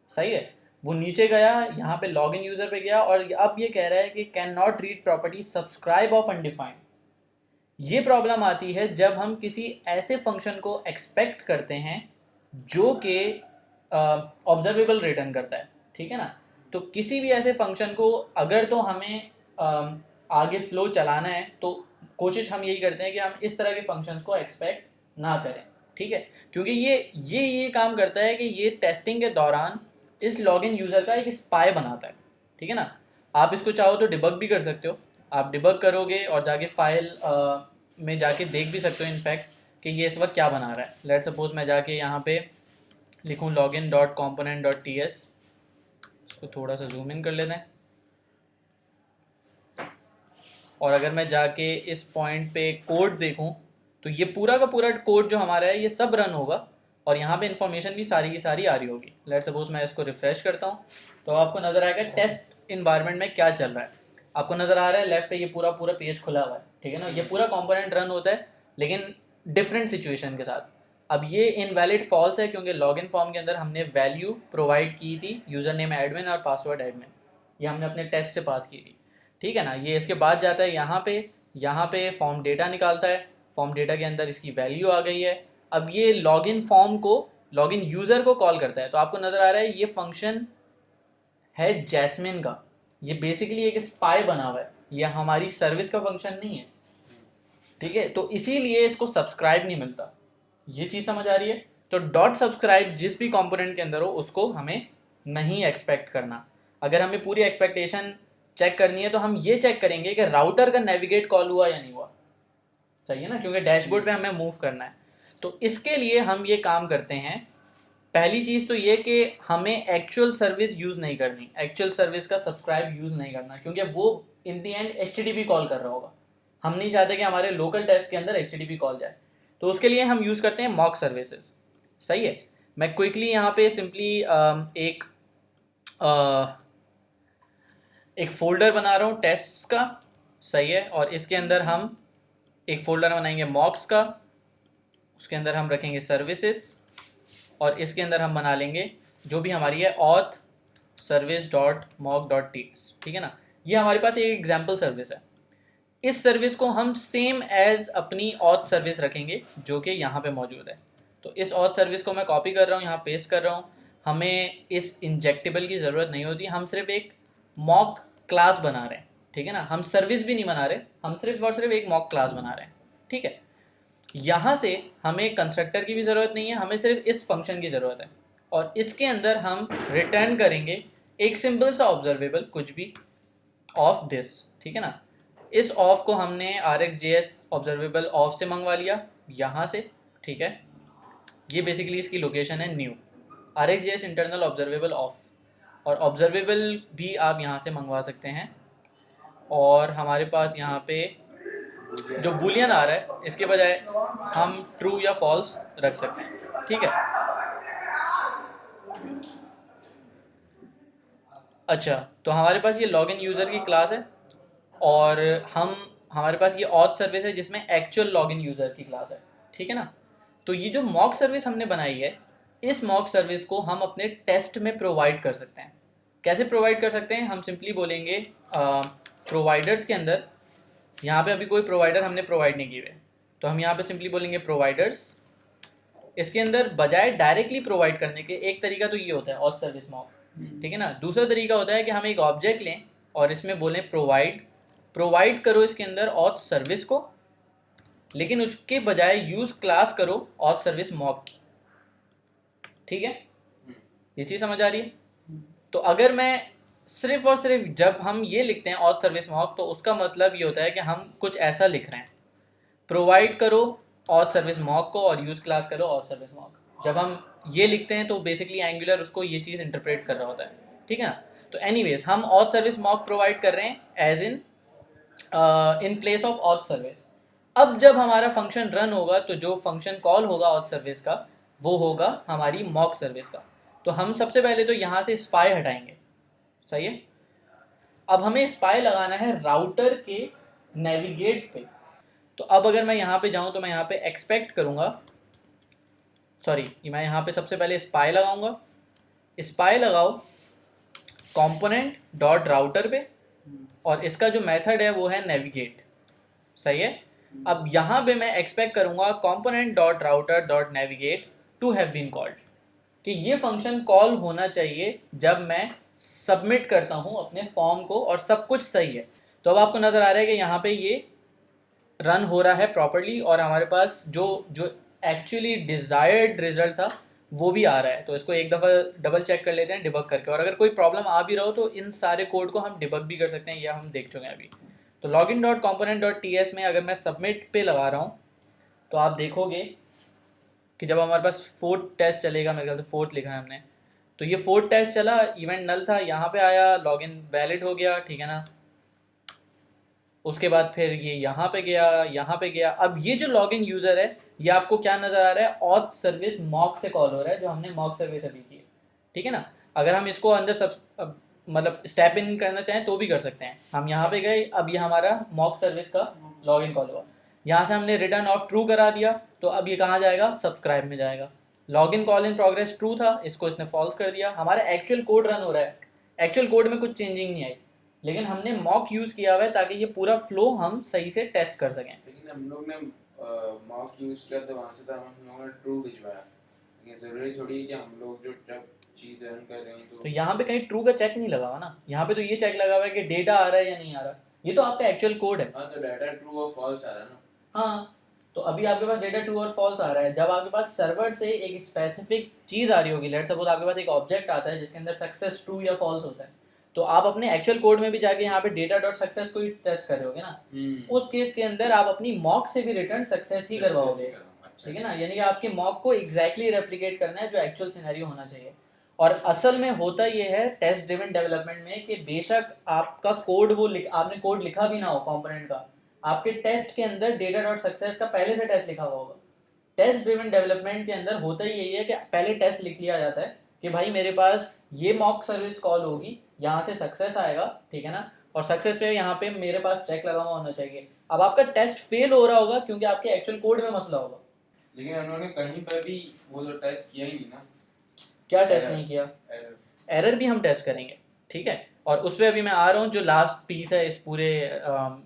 सही है, वो नीचे गया, यहाँ पे लॉगिन यूज़र पे गया और अब ये कह रहा है कि can not read property subscribe of undefined. ये प्रॉब्लम आती है जब हम किसी ऐसे फंक्शन को एक्सपेक्ट करते हैं जो कि ऑब्जर्वेबल रिटर्न करता है, ठीक है ना। तो किसी भी ऐसे फंक्शन को अगर तो हमें आगे फ्लो चलाना है तो कोशिश हम यही करते हैं कि हम इस तरह के फंक्शंस को एक्सपेक्ट ना करें, ठीक है, क्योंकि ये काम करता है कि ये टेस्टिंग के दौरान इस लॉगिन यूज़र का एक स्पाई बनाता है, ठीक है ना। आप इसको चाहो तो डिबग भी कर सकते हो, आप डिबग करोगे और जाके फाइल में जाके देख भी सकते हो इनफैक्ट कि ये इस वक्त क्या बना रहा है। लेट सपोज मैं जाके यहाँ पे लिखूँ login dot component dot T S, इसको थोड़ा सा जूम इन कर लेते हैं, और अगर मैं जाके इस पॉइंट पे कोड देखूँ तो ये पूरा का पूरा कोड जो हमारा है ये सब रन होगा और यहाँ पे इन्फॉर्मेशन भी सारी की सारी आ रही होगी। लेट सपोज मैं इसको रिफ्रेश करता हूँ तो आपको नज़र आएगा टेस्ट इन्वायरमेंट में क्या चल रहा है। आपको नज़र आ रहा है लेफ्ट पे ये पूरा पूरा पेज खुला हुआ है, ठीक है ना। ये पूरा कंपोनेंट रन होता है लेकिन डिफरेंट सिचुएशन के साथ। अब ये इनवैलिड फॉल्स है क्योंकि लॉगिन फॉर्म के अंदर हमने वैल्यू प्रोवाइड की थी, यूज़र नेम एडमिन और पासवर्ड एडमिन, ये हमने अपने टेस्ट से पास की थी, ठीक है ना। ये इसके बाद जाता है यहाँ पे फॉर्म डेटा निकालता है, फॉर्म डेटा के अंदर इसकी वैल्यू आ गई है। अब ये लॉगिन फॉर्म को, लॉगिन यूज़र को कॉल करता है। तो आपको नज़र आ रहा है ये फंक्शन है जैस्मिन का, ये बेसिकली एक स्पाई बना हुआ है, ये हमारी सर्विस का फंक्शन नहीं है, ठीक है। तो इसीलिए इसको सब्सक्राइब नहीं मिलता, ये चीज़ समझ आ रही है। तो डॉट सब्सक्राइब जिस भी कंपोनेंट के अंदर हो उसको हमें नहीं एक्सपेक्ट करना। अगर हमें पूरी एक्सपेक्टेशन चेक करनी है तो हम ये चेक करेंगे कि राउटर का नेविगेट कॉल हुआ या नहीं हुआ, सही है ना, क्योंकि डैशबोर्ड पे हमें मूव करना है। तो इसके लिए हम ये काम करते हैं, पहली चीज़ तो ये कि हमें एक्चुअल सर्विस यूज़ नहीं करनी, एक्चुअल सर्विस का सब्सक्राइब यूज़ नहीं करना, क्योंकि वो इन दी एंड HTTP कॉल कर रहा होगा। हम नहीं चाहते कि हमारे लोकल टेस्ट के अंदर HTTP कॉल जाए, तो उसके लिए हम यूज़ करते हैं मॉक सर्विसेज। सही है, मैं क्विकली यहाँ पे सिंपली एक फ़ोल्डर बना रहा हूँ टेस्ट्स का, सही है, और इसके अंदर हम एक फ़ोल्डर बनाएंगे मॉक्स का, उसके अंदर हम रखेंगे सर्विसेज, और इसके अंदर हम बना लेंगे जो भी हमारी है auth service dot mock dot T S, ठीक है ना। ये हमारे पास एक एग्जाम्पल सर्विस है। इस सर्विस को हम सेम एज अपनी ऑथ सर्विस रखेंगे जो कि यहाँ पे मौजूद है। तो इस ऑथ सर्विस को मैं कॉपी कर रहा हूँ, यहाँ पेस्ट कर रहा हूँ। हमें इस इंजेक्टेबल की ज़रूरत नहीं होती, हम सिर्फ एक मॉक क्लास बना रहे हैं, ठीक है ना। हम सर्विस भी नहीं बना रहे, हम सिर्फ और सिर्फ एक मॉक क्लास बना रहे हैं, ठीक है। यहाँ से हमें कंस्ट्रक्टर की भी ज़रूरत नहीं है, हमें सिर्फ इस फंक्शन की ज़रूरत है, और इसके अंदर हम रिटर्न करेंगे एक सिंपल सा ऑब्जर्वेबल कुछ भी ऑफ दिस, ठीक है ना। इस ऑफ को हमने RxJS ऑब्जर्वेबल ऑफ से मंगवा लिया यहाँ से, ठीक है। ये बेसिकली इसकी लोकेशन है new RxJS internal observable of, और ऑब्जर्वेबल भी आप यहाँ से मंगवा सकते हैं। और हमारे पास यहाँ पे जो बूलियन आ रहा है इसके बजाय हम ट्रू या फॉल्स रख सकते हैं, ठीक है। अच्छा, तो हमारे पास ये लॉगिन यूज़र की क्लास है और हमारे पास ये ऑथ सर्विस है जिसमें एक्चुअल लॉगिन यूज़र की क्लास है, ठीक है ना। तो ये जो मॉक सर्विस हमने बनाई है, इस मॉक सर्विस को हम अपने टेस्ट में प्रोवाइड कर सकते हैं। कैसे प्रोवाइड कर सकते हैं, हम सिंपली बोलेंगे प्रोवाइडर्स के अंदर, यहाँ पे अभी कोई प्रोवाइडर हमने प्रोवाइड नहीं किए हुए, तो हम यहाँ पे सिंपली बोलेंगे प्रोवाइडर्स इसके अंदर बजाय डायरेक्टली प्रोवाइड करने के, एक तरीका तो ये होता है ऑथ सर्विस मॉक, ठीक है ना। दूसरा तरीका होता है कि हम एक ऑब्जेक्ट लें और इसमें बोलें प्रोवाइड करो इसके अंदर ऑथ सर्विस को, लेकिन उसके बजाय यूज क्लास करो ऑथ सर्विस मॉक की, ठीक है। ये चीज़ समझ आ रही है। तो अगर मैं सिर्फ और सिर्फ जब हम ये लिखते हैं ऑथ सर्विस मॉक, तो उसका मतलब ये होता है कि हम कुछ ऐसा लिख रहे हैं, प्रोवाइड करो ऑथ सर्विस मॉक को और यूज क्लास करो ऑथ सर्विस मॉक। जब हम ये लिखते हैं तो बेसिकली एंगुलर उसको ये चीज़ इंटरप्रेट कर रहा होता है, ठीक है ना। तो एनीवेज हम ऑथ सर्विस मॉक प्रोवाइड कर रहे हैं as in place of auth service. अब जब हमारा फंक्शन रन होगा तो जो फंक्शन कॉल होगा ऑथ सर्विस का वो होगा हमारी मॉक सर्विस का। तो हम सबसे पहले तो यहाँ से स्पाई हटाएंगे, सही है। अब हमें स्पाई लगाना है राउटर के नेविगेट पे। तो अब अगर मैं यहाँ पे जाऊँ तो मैं यहाँ पे एक्सपेक्ट करूँगा, मैं यहाँ पे सबसे पहले स्पाई लगाऊंगा। स्पाई लगाओ कंपोनेंट डॉट राउटर पे, और इसका जो मेथड है वो है नेविगेट, सही है। अब यहाँ पे मैं एक्सपेक्ट करूँगा component dot router dot navigate to have been called, कि ये फंक्शन कॉल होना चाहिए जब मैं सबमिट करता हूँ अपने फॉर्म को और सब कुछ सही है। तो अब आपको नज़र आ रहा है कि यहाँ पे ये रन हो रहा है प्रॉपर्ली और हमारे पास जो जो एक्चुअली डिज़ायर्ड रिजल्ट था वो भी आ रहा है। तो इसको एक दफ़ा डबल चेक कर लेते हैं डिबग करके, और अगर कोई प्रॉब्लम आ भी रहा हो तो इन सारे कोड को हम डिबग भी कर सकते हैं, यह हम देख चुके हैं अभी। तो login dot component dot T S में अगर मैं सबमिट पे लगा रहा हूँ तो आप देखोगे कि जब हमारे पास 4th टेस्ट चलेगा, मेरे ख्याल से 4th लिखा है हमने, तो ये 4th टेस्ट चला, इवेंट नल था, यहाँ पे आया, लॉगिन वैलिड हो गया, ठीक है ना। उसके बाद फिर ये यहाँ पे गया। अब ये जो लॉगिन यूज़र है ये आपको क्या नज़र आ रहा है, ऑथ सर्विस मॉक से कॉल हो रहा है, जो हमने मॉक सर्विस अभी की है, ठीक है ना। अगर हम इसको अंदर सब मतलब स्टेप इन करना चाहें तो भी कर सकते हैं। हम यहाँ पे गए, अब ये हमारा मॉक सर्विस का लॉगिन कॉल हुआ, यहाँ से हमने रिटर्न ऑफ ट्रू करा दिया, तो अब ये कहाँ जाएगा, सब्सक्राइब में जाएगा। Login call in progress true था, इसको इसने फॉल्स कर दिया, हमारा एक्चुअल कोड रन हो रहा है। एक्चुअल कोड में कुछ चेंजिंग नहीं आई, लेकिन हमने मॉक यूज़ किया हुआ है ताकि ये पूरा फ्लो हम सही से टेस्ट कर सकें। लेकिन हम लोग ने मॉक यूज़ किया तो वहाँ से तो हम लोगों ने ट्रू भिजवाया। ये ज़रूरी थोड़ी है कि हम लोग जो जब चीज़ रन कर रहे हैं तो यहाँ पे कहीं ट्रू का चेक नहीं लगा हुआ ना, यहाँ पे तो ये चेक लगा हुआ है कि डेटा आ रहा है या नहीं आ रहा। ये तो आपका एक्चुअल कोड है। हाँ, तो डाटा ट्रू और फॉल्स आ रहा है ना। हाँ, तो अभी आपके पास डेटा ट्रू और फॉल्स आ रहा है। जब आपके पास सर्वर से एक स्पेसिफिक चीज़ आ रही होगी, लेट्स सपोज आपके पास एक ऑब्जेक्ट आता है जिसके अंदर सक्सेस ट्रू या फॉल्स होता है, तो आप अपने एक्चुअल कोड में भी जाके यहाँ पे डेटा डॉट सक्सेस को ही टेस्ट कर रहे होगे ना। उस केस के अंदर आप अपनी मॉक से भी रिटर्न सक्सेस ही करवाओगे, ठीक है ना। यानी कि आपके मॉक को एग्जैक्टली रेप्लिकेट करना है जो एक्चुअल सिनेरियो होना चाहिए। और असल में होता ये है टेस्ट ड्रिवन डेवलपमेंट में कि बेशक आपका कोड आपने कोड लिखा भी ना हो कंपोनेंट का, आपके टेस्ट के अंदर डेटा डॉट सक्सेस का पहले से टेस्ट लिखा हुआ होगा। टेस्ट ड्रिवन डेवलपमेंट के अंदर होता ही यही है कि पहले टेस्ट लिख लिया जाता है कि भाई मेरे पास ये मॉक सर्विस कॉल होगी, यहाँ से सक्सेस आएगा, ठीक है ना, और सक्सेस पे यहाँ पे मेरे पास चेक लगा हुआ होना चाहिए। अब आपका टेस्ट फेल हो रहा होगा क्योंकि आपके एक्चुअल कोड में मसला होगा। लेकिन उन्होंने कहीं पर भी वो तो टेस्ट किया ही नहीं ना। क्या टेस्ट नहीं किया? एरर भी हम टेस्ट करेंगे, ठीक है। और उस पर अभी मैं आ रहा हूँ जो लास्ट पीस है इस पूरे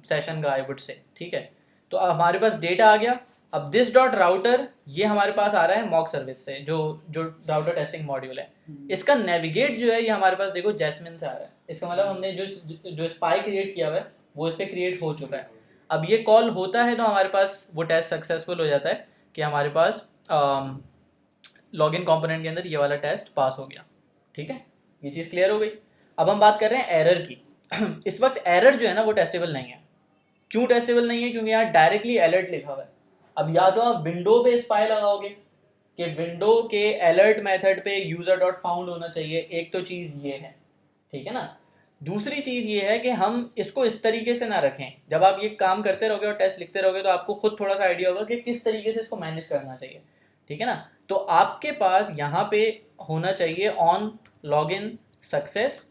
सेशन का, आई वुड से, ठीक है। तो हमारे पास डेटा आ गया। अब दिस डॉट राउटर ये हमारे पास आ रहा है मॉक सर्विस से, जो राउटर टेस्टिंग मॉड्यूल है। इसका नेविगेट जो है ये हमारे पास देखो जैस्मिन से आ रहा है। इसका मतलब हमने जो स्पाई क्रिएट किया हुआ है वो इस पर क्रिएट हो चुका है। अब ये कॉल होता है तो हमारे पास वो टेस्ट सक्सेसफुल हो जाता है कि हमारे पास लॉगिन कंपोनेंट के अंदर ये वाला टेस्ट पास हो गया, ठीक है। ये चीज़ क्लियर हो गई। अब हम बात कर रहे हैं एरर की। इस वक्त एरर जो है ना वो टेस्टेबल नहीं है। क्यों टेस्टेबल नहीं है? क्योंकि यहाँ डायरेक्टली अलर्ट लिखा हुआ है। अब या तो आप विंडो पे स्पाई लगाओगे कि विंडो के अलर्ट मेथड पे यूजर डॉट फाउंड होना चाहिए, एक तो चीज़ ये है, ठीक है ना। दूसरी चीज़ ये है कि हम इसको इस तरीके से ना रखें। जब आप ये काम करते रहोगे और टेस्ट लिखते रहोगे तो आपको खुद थोड़ा सा आइडिया होगा कि किस तरीके से इसको मैनेज करना चाहिए, ठीक है ना। तो आपके पास यहाँ पे होना चाहिए ऑन लॉगिन सक्सेस,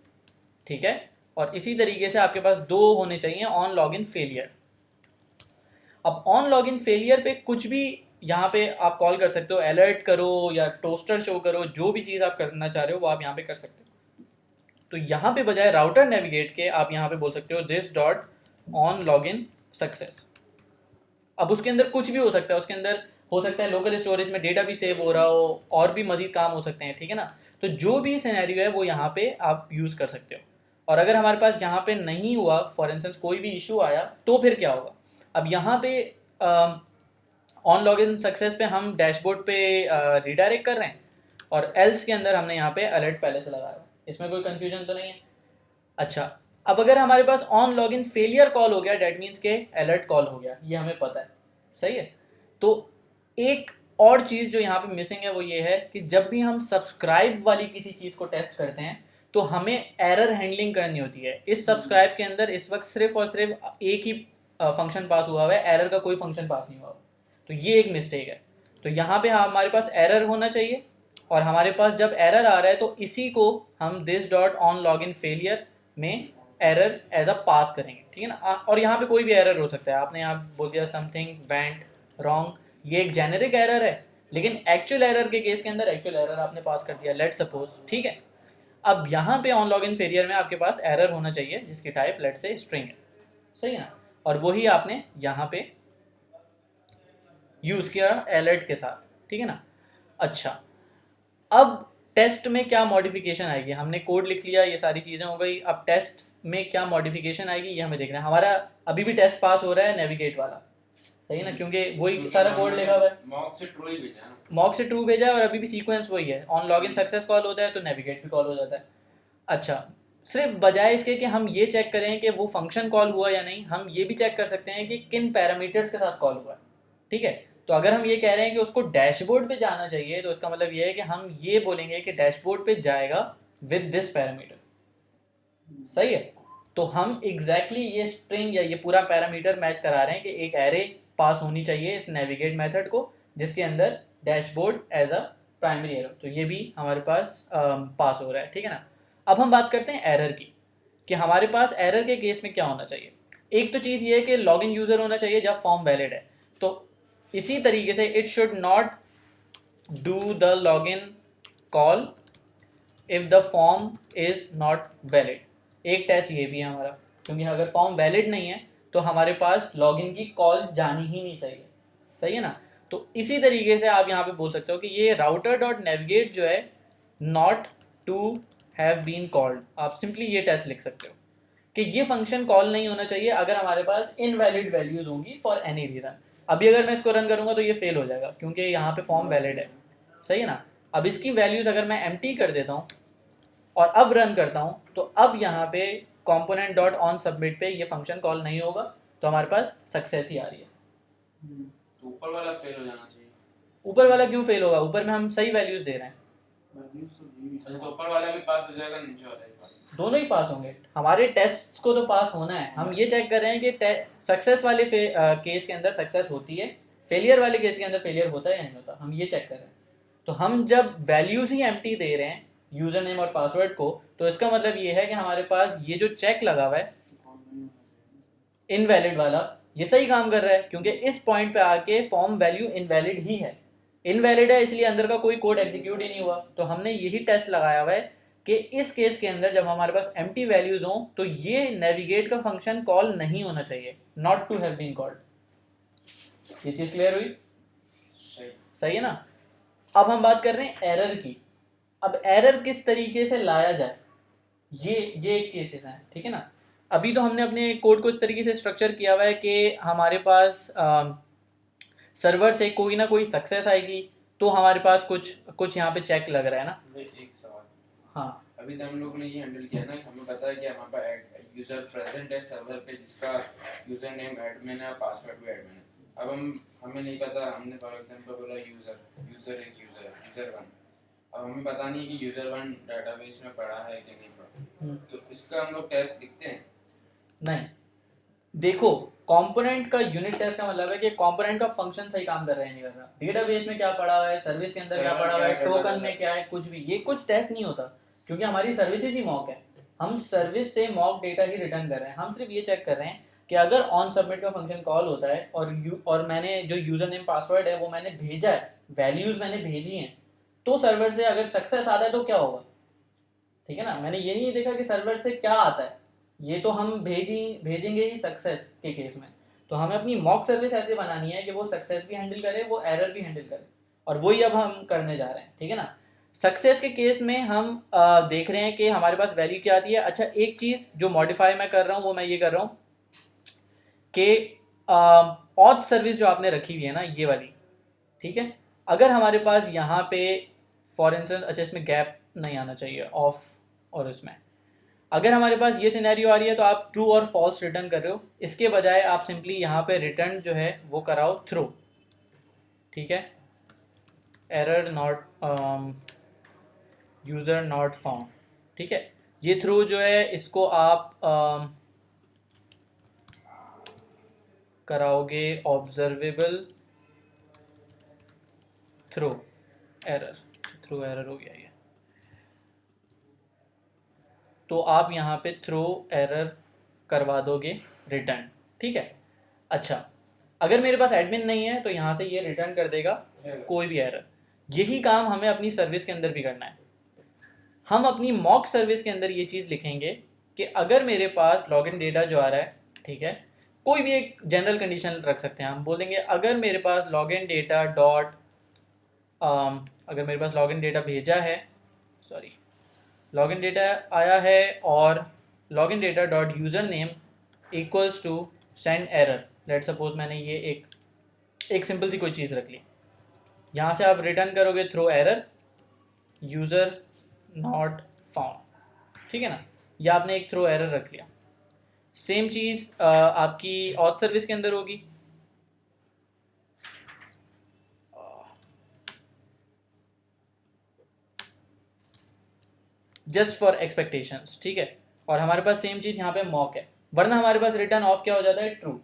ठीक है, और इसी तरीके से आपके पास दो होने चाहिए ऑन लॉगिन फेलियर। अब ऑन लॉगिन फेलियर पे कुछ भी यहाँ पे आप कॉल कर सकते हो, अलर्ट करो या टोस्टर शो करो, जो भी चीज़ आप करना चाह रहे हो वो आप यहाँ पे कर सकते हो। तो यहाँ पे बजाय राउटर नेविगेट के आप यहाँ पे बोल सकते हो this dot on login success. अब उसके अंदर कुछ भी हो सकता है, उसके अंदर हो सकता है लोकल स्टोरेज में डेटा भी सेव हो रहा हो, और भी मजीद काम हो सकते हैं, ठीक है ना। तो जो भी सिनेरियो है वो यहाँ पे आप यूज़ कर सकते हो। और अगर हमारे पास यहाँ पे नहीं हुआ, फॉर इंस्टेंस कोई भी इशू आया, तो फिर क्या होगा। अब यहाँ पे ऑन लॉगिन सक्सेस पे हम डैशबोर्ड पे रिडायरेक्ट कर रहे हैं, और एल्स के अंदर हमने यहाँ पे अलर्ट पहले से लगाया हुआ है। इसमें कोई कंफ्यूजन तो नहीं है। अच्छा, अब अगर हमारे pass on login failure call हो गया, डेट मीन्स के अलर्ट कॉल हो गया, ये हमें पता है, सही है। तो एक और चीज़ जो यहाँ पे मिसिंग है वो ये है कि जब भी हम सब्सक्राइब वाली किसी चीज़ को टेस्ट करते हैं तो हमें एरर हैंडलिंग करनी होती है। इस सब्सक्राइब के अंदर इस वक्त सिर्फ और सिर्फ एक ही फंक्शन पास हुआ है, एरर का कोई फंक्शन पास नहीं हुआ। तो ये एक मिस्टेक है। तो यहाँ पे हमारे पास एरर होना चाहिए, और हमारे पास जब एरर आ रहा है तो इसी को हम this dot on log in failure में एरर एज अ पास करेंगे, ठीक है ना। और यहाँ पे कोई भी एरर हो सकता है। आपने यहाँ बोल दिया समथिंग वेंट रॉन्ग, ये एक जेनेरिक एरर है, लेकिन एक्चुअल एरर के केस के अंदर एक्चुअल एरर आपने पास कर दिया, लेट सपोज, ठीक है। अब यहाँ पे ऑन लॉग इन फेलियर में आपके पास एरर होना चाहिए जिसकी टाइप लेट से स्ट्रिंग है, सही है ना। और वही आपने यहाँ पे यूज़ किया अलर्ट के साथ, ठीक है ना। अच्छा, अब टेस्ट में क्या मॉडिफिकेशन आएगी। हमने कोड लिख लिया, ये सारी चीज़ें हो गई। अब टेस्ट में क्या मॉडिफिकेशन आएगी ये हमें देखना है। हमारा अभी भी टेस्ट पास हो रहा है नेविगेट वाला, सही है ना, क्योंकि वही सारा कोड लिखा हुआ है। मॉक से ट्रू ही भेजा है, मॉक से ट्रू भेजा है, और अभी भी सीक्वेंस वही है। ऑन लॉगिन सक्सेस कॉल होता है तो नेविगेट भी कॉल हो जाता है। अच्छा, सिर्फ बजाय इसके कि हम ये चेक करें कि वो फंक्शन कॉल हुआ या नहीं, हम ये भी चेक कर सकते हैं कि किन पैरामीटर्स के साथ कॉल हुआ है, ठीक है। तो अगर हम ये कह रहे हैं कि उसको डैशबोर्ड पे जाना चाहिए, तो इसका मतलब ये है कि हम ये बोलेंगे कि डैशबोर्ड पे जाएगा विद दिस पैरामीटर, सही है। तो हम एग्जैक्टली ये स्ट्रिंग या ये पूरा पैरामीटर मैच करा रहे हैं कि एक एरे पास होनी चाहिए इस नेविगेट मेथड को, जिसके अंदर dashboard as a primary error. तो ये भी हमारे पास पास हो रहा है, ठीक है ना। अब हम बात करते हैं एरर की, कि हमारे पास एरर के केस में क्या होना चाहिए। एक तो चीज़ ये है कि लॉगिन यूज़र होना चाहिए जब फॉर्म वैलिड है। तो इसी तरीके से it should not do the login call if the form is not valid. एक टेस्ट ये भी है हमारा, क्योंकि अगर फॉर्म वैलिड नहीं है तो हमारे पास लॉगिन की कॉल जानी ही नहीं चाहिए, सही है ना। तो इसी तरीके से आप यहाँ पे बोल सकते हो कि ये राउटर डॉट नेविगेट जो है not to have been called. आप सिंपली ये टेस्ट लिख सकते हो कि ये फंक्शन कॉल नहीं होना चाहिए अगर हमारे पास इनवैलिड वैल्यूज होंगी फॉर एनी रीज़न। अभी अगर मैं इसको रन करूँगा तो ये फेल हो जाएगा क्योंकि यहाँ पे फॉर्म वैलिड है, सही है ना। अब इसकी वैल्यूज़ अगर मैं एम्प्टी कर देता हूँ और अब रन करता हूँ, तो अब यहाँ पे component डॉट ऑन सबमिट पे ये फंक्शन कॉल नहीं होगा, तो हमारे पास सक्सेस ही आ रही है। तो ऊपर वाला फेल हो जाना चाहिए। ऊपर वाला क्यों फेल होगा, ऊपर में हम सही वैल्यूज दे रहे हैं। अच्छा, तो ऊपर वाला भी पास हो जाएगा, नीचे वाला भी पास? दोनों ही पास होंगे। हमारे टेस्ट को तो पास होना है। हम ये चेक कर रहे हैं कि सक्सेस वाले केस के अंदर सक्सेस होती है, फेलियर वाले केस के अंदर फेलियर होता है या नहीं होता, हम ये चेक कर रहे हैं। तो हम जब वैल्यूज ही एम्प्टी दे रहे हैं यूजर नेम और पासवर्ड को, तो इसका मतलब ये है कि हमारे पास ये जो चेक लगा हुआ है इनवैलिड वाला, ये सही काम कर रहा है, क्योंकि इस पॉइंट पे आके फॉर्म वैल्यू इनवैलिड ही है। इनवैलिड है इसलिए अंदर का कोई कोड एग्जीक्यूट ही नहीं हुआ। तो हमने यही टेस्ट लगाया हुआ है कि इस केस के अंदर जब हमारे पास एम्प्टी वैल्यूज हों तो ये नेविगेट का फंक्शन कॉल नहीं होना चाहिए, not to have been called. ये चीज क्लियर हुई? सही है ना। अब हम बात कर रहे हैं एरर की। अब एरर किस तरीके से लाया जाए, ये एक केसेस हैं, ठीक है ना। अभी तो हमने अपने कोड को इस तरीके से स्ट्रक्चर किया हुआ है कि हमारे पास सर्वर से कोई ना कोई सक्सेस आएगी, तो हमारे पास कुछ यहाँ पे चेक लग रहा है ना। एक सवाल, हाँ, अभी तो हम लोग ने ये हैंडल किया ना, हमें पता है कि हमारे पास यूजर प्रेजेंट है सर्वर पे जिसका यूजर नेम एडमिन है, पासवर्ड भी एडमिन है। अब हमें नहीं पता, हमने फॉर एग्जांपल बोला यूजर वन। अब हमें पता नहीं कि यूजर वन डेटाबेस में पड़ा है कि नहीं पड़ा, तो इसका हम लोग टेस्ट लिखते हैं? नहीं, देखो कंपोनेंट का यूनिट टेस्ट का मतलब है कि कंपोनेंट का फंक्शन सही काम कर रहा है नहीं कर रहा, डेटाबेस में क्या पड़ा हुआ है, सर्विस के अंदर क्या पड़ा हुआ है, टोकन में क्या है, कुछ भी, ये कुछ टेस्ट नहीं होता, क्योंकि हमारी सर्विसेज ही मॉक है। हम सर्विस से मॉक डेटा ही रिटर्न कर रहे हैं। हम सिर्फ ये चेक कर रहे हैं कि अगर ऑन सबमिट का फंक्शन कॉल होता है और मैंने जो यूजर नेम पासवर्ड है वो मैंने भेजा है, वैल्यूज मैंने भेजी हैं, तो सर्वर से अगर सक्सेस आता है तो क्या होगा, ठीक है ना। मैंने ये नहीं देखा कि सर्वर से क्या आता है, ये तो हम भेजेंगे ही सक्सेस के केस में। तो हमें अपनी मॉक सर्विस ऐसे बनानी है कि वो सक्सेस भी हैंडल करे, वो एरर भी हैंडल करे, और वही अब हम करने जा रहे हैं, ठीक है ना। सक्सेस के केस में हम देख रहे हैं कि हमारे पास वैल्यू क्या आती है। अच्छा, एक चीज़ जो मॉडिफाई मैं कर रहा हूँ वो मैं ये कर रहा हूँ कि ऑथ सर्विस जो आपने रखी हुई है ना, ये वाली, ठीक है, अगर हमारे पास यहाँ पे फॉर इंस्टेंस, अच्छा इसमें गैप नहीं आना चाहिए ऑफ, और इसमें अगर हमारे पास ये सिनेरियो आ रही है तो आप ट्रू और फॉल्स रिटर्न कर रहे हो, इसके बजाय आप सिंपली यहाँ पे रिटर्न जो है वो कराओ थ्रू, ठीक है, error not user not found, ठीक है। ये थ्रू जो है इसको आप कराओगे observable through error, through error हो गया ये, तो आप यहाँ पे थ्रो एरर करवा दोगे रिटर्न, ठीक है। अच्छा, अगर मेरे पास एडमिन नहीं है तो यहाँ से ये रिटर्न कर देगा कोई भी एरर। यही काम हमें अपनी सर्विस के अंदर भी करना है। हम अपनी मॉक सर्विस के अंदर ये चीज़ लिखेंगे कि अगर मेरे पास लॉगिन डेटा जो आ रहा है, ठीक है, कोई भी एक जनरल कंडीशन रख सकते हैं, हम बोलेंगे अगर मेरे पास लॉगिन डेटा डॉट अगर मेरे पास लॉगिन डेटा भेजा है, सॉरी, लॉगिन डेटा आया है और login data dot user name equals to send error, let suppose मैंने ये एक सिंपल सी कोई चीज़ रख ली, यहाँ से आप रिटर्न करोगे throw error user not found, ठीक है ना, या आपने एक थ्रो एरर रख लिया। सेम चीज़ आपकी ऑथ सर्विस के अंदर होगी, जस्ट फॉर एक्सपेक्टेशंस, ठीक है, और हमारे पास सेम चीज़ यहाँ पे मॉक है, वरना हमारे पास रिटर्न ऑफ क्या हो जाता है, ट्रू,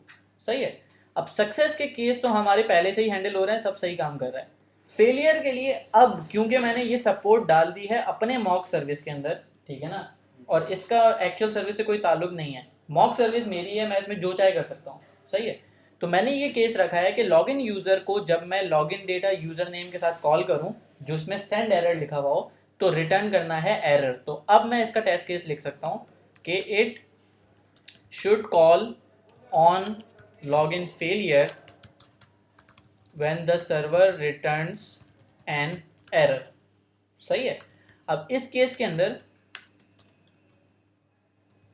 सही है। अब सक्सेस के केस तो हमारे पहले से ही हैंडल हो रहे हैं, सब सही काम कर रहा है। फेलियर के लिए अब क्योंकि मैंने ये सपोर्ट डाल दी है अपने मॉक सर्विस के अंदर, ठीक है ना, और इसका एक्चुअल सर्विस से कोई ताल्लुक नहीं है, मॉक सर्विस मेरी है, मैं इसमें जो चाहे कर सकता हूँ, सही है। तो मैंने ये केस रखा है कि लॉगिन यूज़र को जब मैं लॉगिन डेटा यूज़र नेम के साथ कॉल करूँ जो इसमें सेंड एरर लिखा हुआ हो, तो रिटर्न करना है एरर। तो अब मैं इसका टेस्ट केस लिख सकता हूँ कि it should call on login failure when the server returns an error, सही है। अब इस केस के अंदर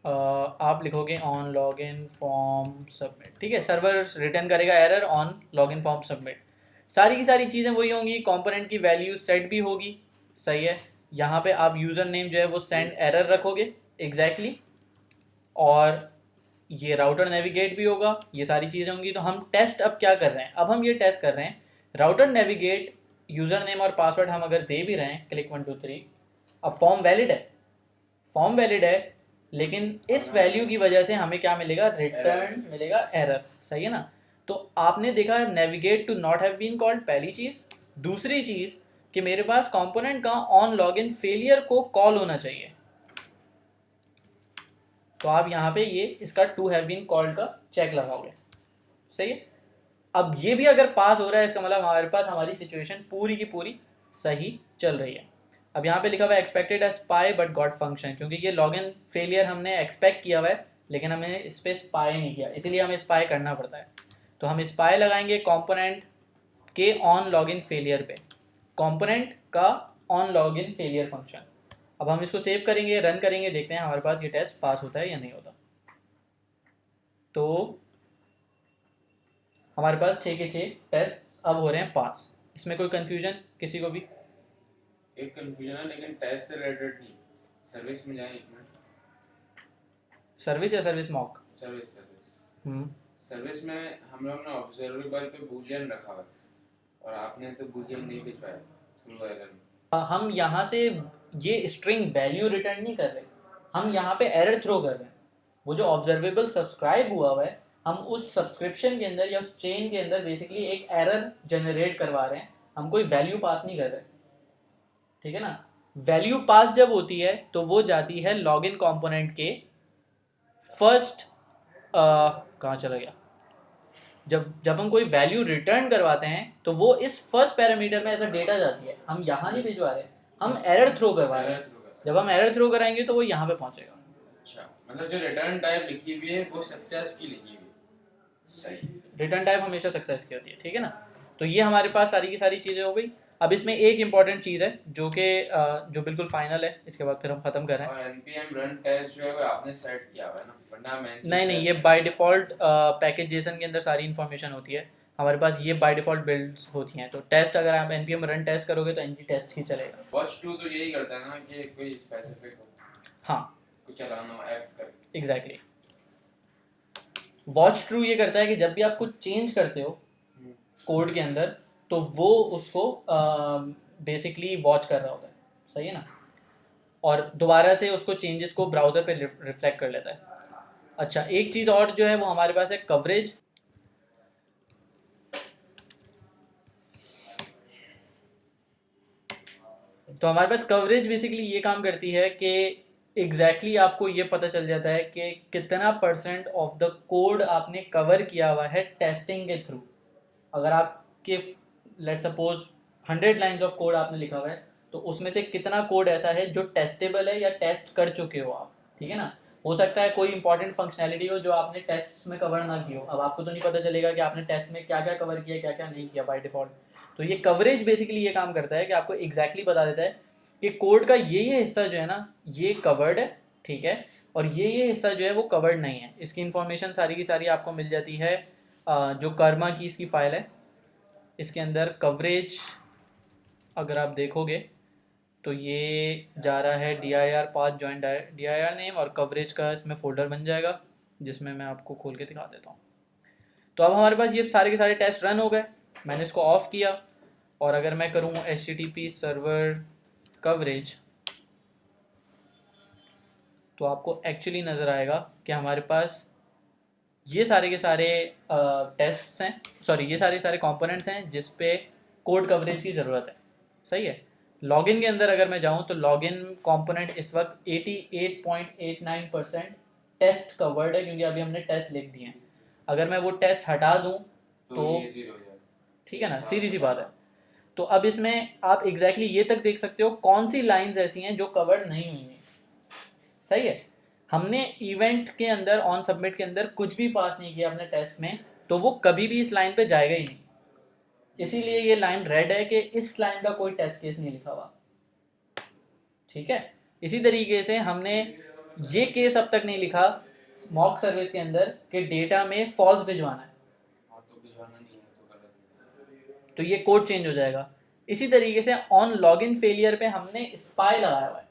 आप लिखोगे ऑन लॉगिन फॉर्म सबमिट, ठीक है, सर्वर रिटर्न करेगा error on login form submit, सारी की सारी चीज़ें वही होंगी, कंपोनेंट की वैल्यू सेट भी होगी, सही है। यहाँ पे आप यूज़र नेम जो है वो सेंड एरर रखोगे एग्जैक्टली, और ये राउटर नेविगेट भी होगा, ये सारी चीज़ें होंगी। तो हम टेस्ट अब क्या कर रहे हैं, अब हम ये टेस्ट कर रहे हैं राउटर नेविगेट यूज़र नेम और पासवर्ड हम अगर दे भी रहे हैं, क्लिक 1 2 3, अब फॉर्म वैलिड है, फॉर्म वैलिड है, लेकिन इस वैल्यू की वजह से हमें क्या मिलेगा, रिटर्न मिलेगा एरर, सही है ना। तो आपने देखा navigate to not have been called, पहली चीज़। दूसरी चीज़ कि मेरे पास कंपोनेंट का ऑन लॉगिन फेलियर को कॉल होना चाहिए, तो आप यहाँ पे ये इसका टू हैव बीन कॉल्ड का चेक लगाओगे, सही है। अब ये भी अगर पास हो रहा है इसका मतलब हमारे पास हमारी सिचुएशन पूरी की पूरी सही चल रही है। अब यहाँ पे लिखा हुआ है expected as spy but got function, क्योंकि ये लॉगिन फेलियर हमने एक्सपेक्ट किया हुआ है लेकिन हमने इस पर स्पाई नहीं किया, इसीलिए हमें स्पाई करना पड़ता है। तो हम स्पाई लगाएंगे कंपोनेंट के ऑन लॉगिन फेलियर पे, कंपोनेंट का ऑन लॉगिन फेलियर फंक्शन। अब हम इसको सेव करेंगे, रन करेंगे, देखते हैं हमारे पास ये टेस्ट पास होता है या नहीं होता। तो हमारे पास 6 के 6 टेस्ट अब हो रहे हैं पास, इसमें कोई कंफ्यूजन किसी को भी? एक कंफ्यूजन है लेकिन टेस्ट से रिलेटेड नहीं, सर्विस में जाएं एक मिनट, सर्विस या सर्विस मॉक? सर्विस सर्विस में हम लोग ने ऑब्जर्वेबल पे बूलियन रखा हुआ और आपने तो बूलियन नहीं भिजवाया थ्रू एरर में। हम यहाँ से ये स्ट्रिंग वैल्यू रिटर्न नहीं कर रहे, हम यहाँ पे एरर थ्रो कर रहे हैं। वो जो ऑब्जर्वेबल सब्सक्राइब हुआ है, हम उस सब्सक्रिप्शन के अंदर या उस चेन के अंदर बेसिकली एक एरर जनरेट करवा रहे हैं, हम कोई वैल्यू पास नहीं कर रहे, ठीक है ना। वैल्यू पास जब होती है तो वो जाती है लॉगिन कंपोनेंट के फर्स्ट, कहाँ चला गया, जब हम कोई वैल्यू रिटर्न करवाते हैं तो वो इस फर्स्ट पैरामीटर में ऐसा डेटा जाती है, हम यहाँ नहीं भिजवा रहे, हम एरर थ्रो करवा रहे हैं। जब हम एरर थ्रो कराएंगे तो वो यहाँ पे पहुँचेगा। अच्छा, मतलब जो रिटर्न टाइप लिखी हुई है वो सक्सेस की लिखी हुई है, सही। रिटर्न टाइप हमेशा सक्सेस की होती है, ठीक है ना। तो ये हमारे पास सारी की सारी चीज़ें हो गई। अब इसमें एक इंपॉर्टेंट चीज़ है जो कि जो बिल्कुल फाइनल है, इसके बाद फिर हम ख़त्म कर रहे हैं। और npm रन टेस्ट जो है वो आपने सेट किया हुआ है ना, वरना मैं नहीं, ये बाय डिफ़ॉल्ट पैकेज जेसन के अंदर सारी इन्फॉर्मेशन होती है हमारे पास, ये बाय डिफ़ॉल्ट बिल्ड्स होती हैं। तो टेस्ट अगर आप npm रन टेस्ट करोगे तो ng टेस्ट ही चलेगा। वॉच 2 तो यही करता है ना कि कोई स्पेसिफिक हो, हाँ कुछ चलाना हो f कर। एग्जैक्टली। वॉच ट्रू ये करता है कि जब भी आप कुछ चेंज करते हो कोड के अंदर तो वो उसको बेसिकली वॉच कर रहा होता है, सही है ना, और दोबारा से उसको चेंजेस को ब्राउज़र पे रिफ्लेक्ट कर लेता है। अच्छा, एक चीज़ और जो है वो हमारे पास है कवरेज। तो हमारे पास कवरेज बेसिकली ये काम करती है कि एग्जैक्टली आपको ये पता चल जाता है कि कितना % ऑफ द कोड आपने कवर किया हुआ है टेस्टिंग के थ्रू। अगर आपके let suppose 100 lines of code आपने लिखा हुआ है तो उसमें से कितना कोड ऐसा है जो टेस्टेबल है या टेस्ट कर चुके हो आप, ठीक है ना। हो सकता है कोई इंपॉर्टेंट फंक्शनैलिटी हो जो आपने टेस्ट में कवर ना की हो, अब आपको तो नहीं पता चलेगा कि आपने टेस्ट में क्या क्या कवर किया क्या क्या नहीं किया बाय डिफ़ॉल्ट। तो ये कवरेज बेसिकली ये काम करता है कि आपको एग्जैक्टली बता देता है कि कोड का ये हिस्सा जो है ना ये कवर्ड है, ठीक है, और ये हिस्सा जो है वो कवर्ड नहीं है। इसकी इन्फॉर्मेशन सारी की सारी आपको मिल जाती है जो कर्मा की इसकी फ़ाइल है, इसके अंदर कवरेज अगर आप देखोगे तो ये जा रहा है dir path join dir name और कवरेज का इसमें फ़ोल्डर बन जाएगा जिसमें मैं आपको खोल के दिखा देता हूँ। तो अब हमारे पास ये सारे के सारे टेस्ट रन हो गए, मैंने इसको ऑफ़ किया और अगर मैं करूँ http सर्वर कवरेज तो आपको एक्चुअली नज़र आएगा कि हमारे पास ये सारे के सारे टेस्ट्स हैं, सॉरी ये सारे के सारे कंपोनेंट्स हैं जिस पे कोड कवरेज की ज़रूरत है, सही है। लॉगिन के अंदर अगर मैं जाऊं तो लॉगिन कंपोनेंट इस वक्त 88.89% टेस्ट कवर्ड है क्योंकि अभी हमने टेस्ट लिख दिए हैं। अगर मैं वो टेस्ट हटा दूं तो ये जीरो हो जाएगा, ठीक है ना, सीधी सी बात है। तो अब इसमें आप एग्जैक्टली ये तक देख सकते हो कौन सी लाइंस ऐसी हैं जो कवर्ड नहीं हुई हैं, सही है। हमने इवेंट के अंदर ऑन सबमिट के अंदर कुछ भी पास नहीं किया अपने टेस्ट में तो वो कभी भी इस लाइन पे जाएगा ही नहीं, इसीलिए ये लाइन रेड है कि इस लाइन का कोई टेस्ट केस नहीं लिखा हुआ, ठीक है। इसी तरीके से हमने ये केस अब तक नहीं लिखा मॉक सर्विस के अंदर कि डेटा में फॉल्स भिजवाना है, तो भिजवाना नहीं है तो गलत, तो ये कोड चेंज हो जाएगा। इसी तरीके से ऑन लॉगिन फेलियर पे हमने स्पाई लगाया हुआ है।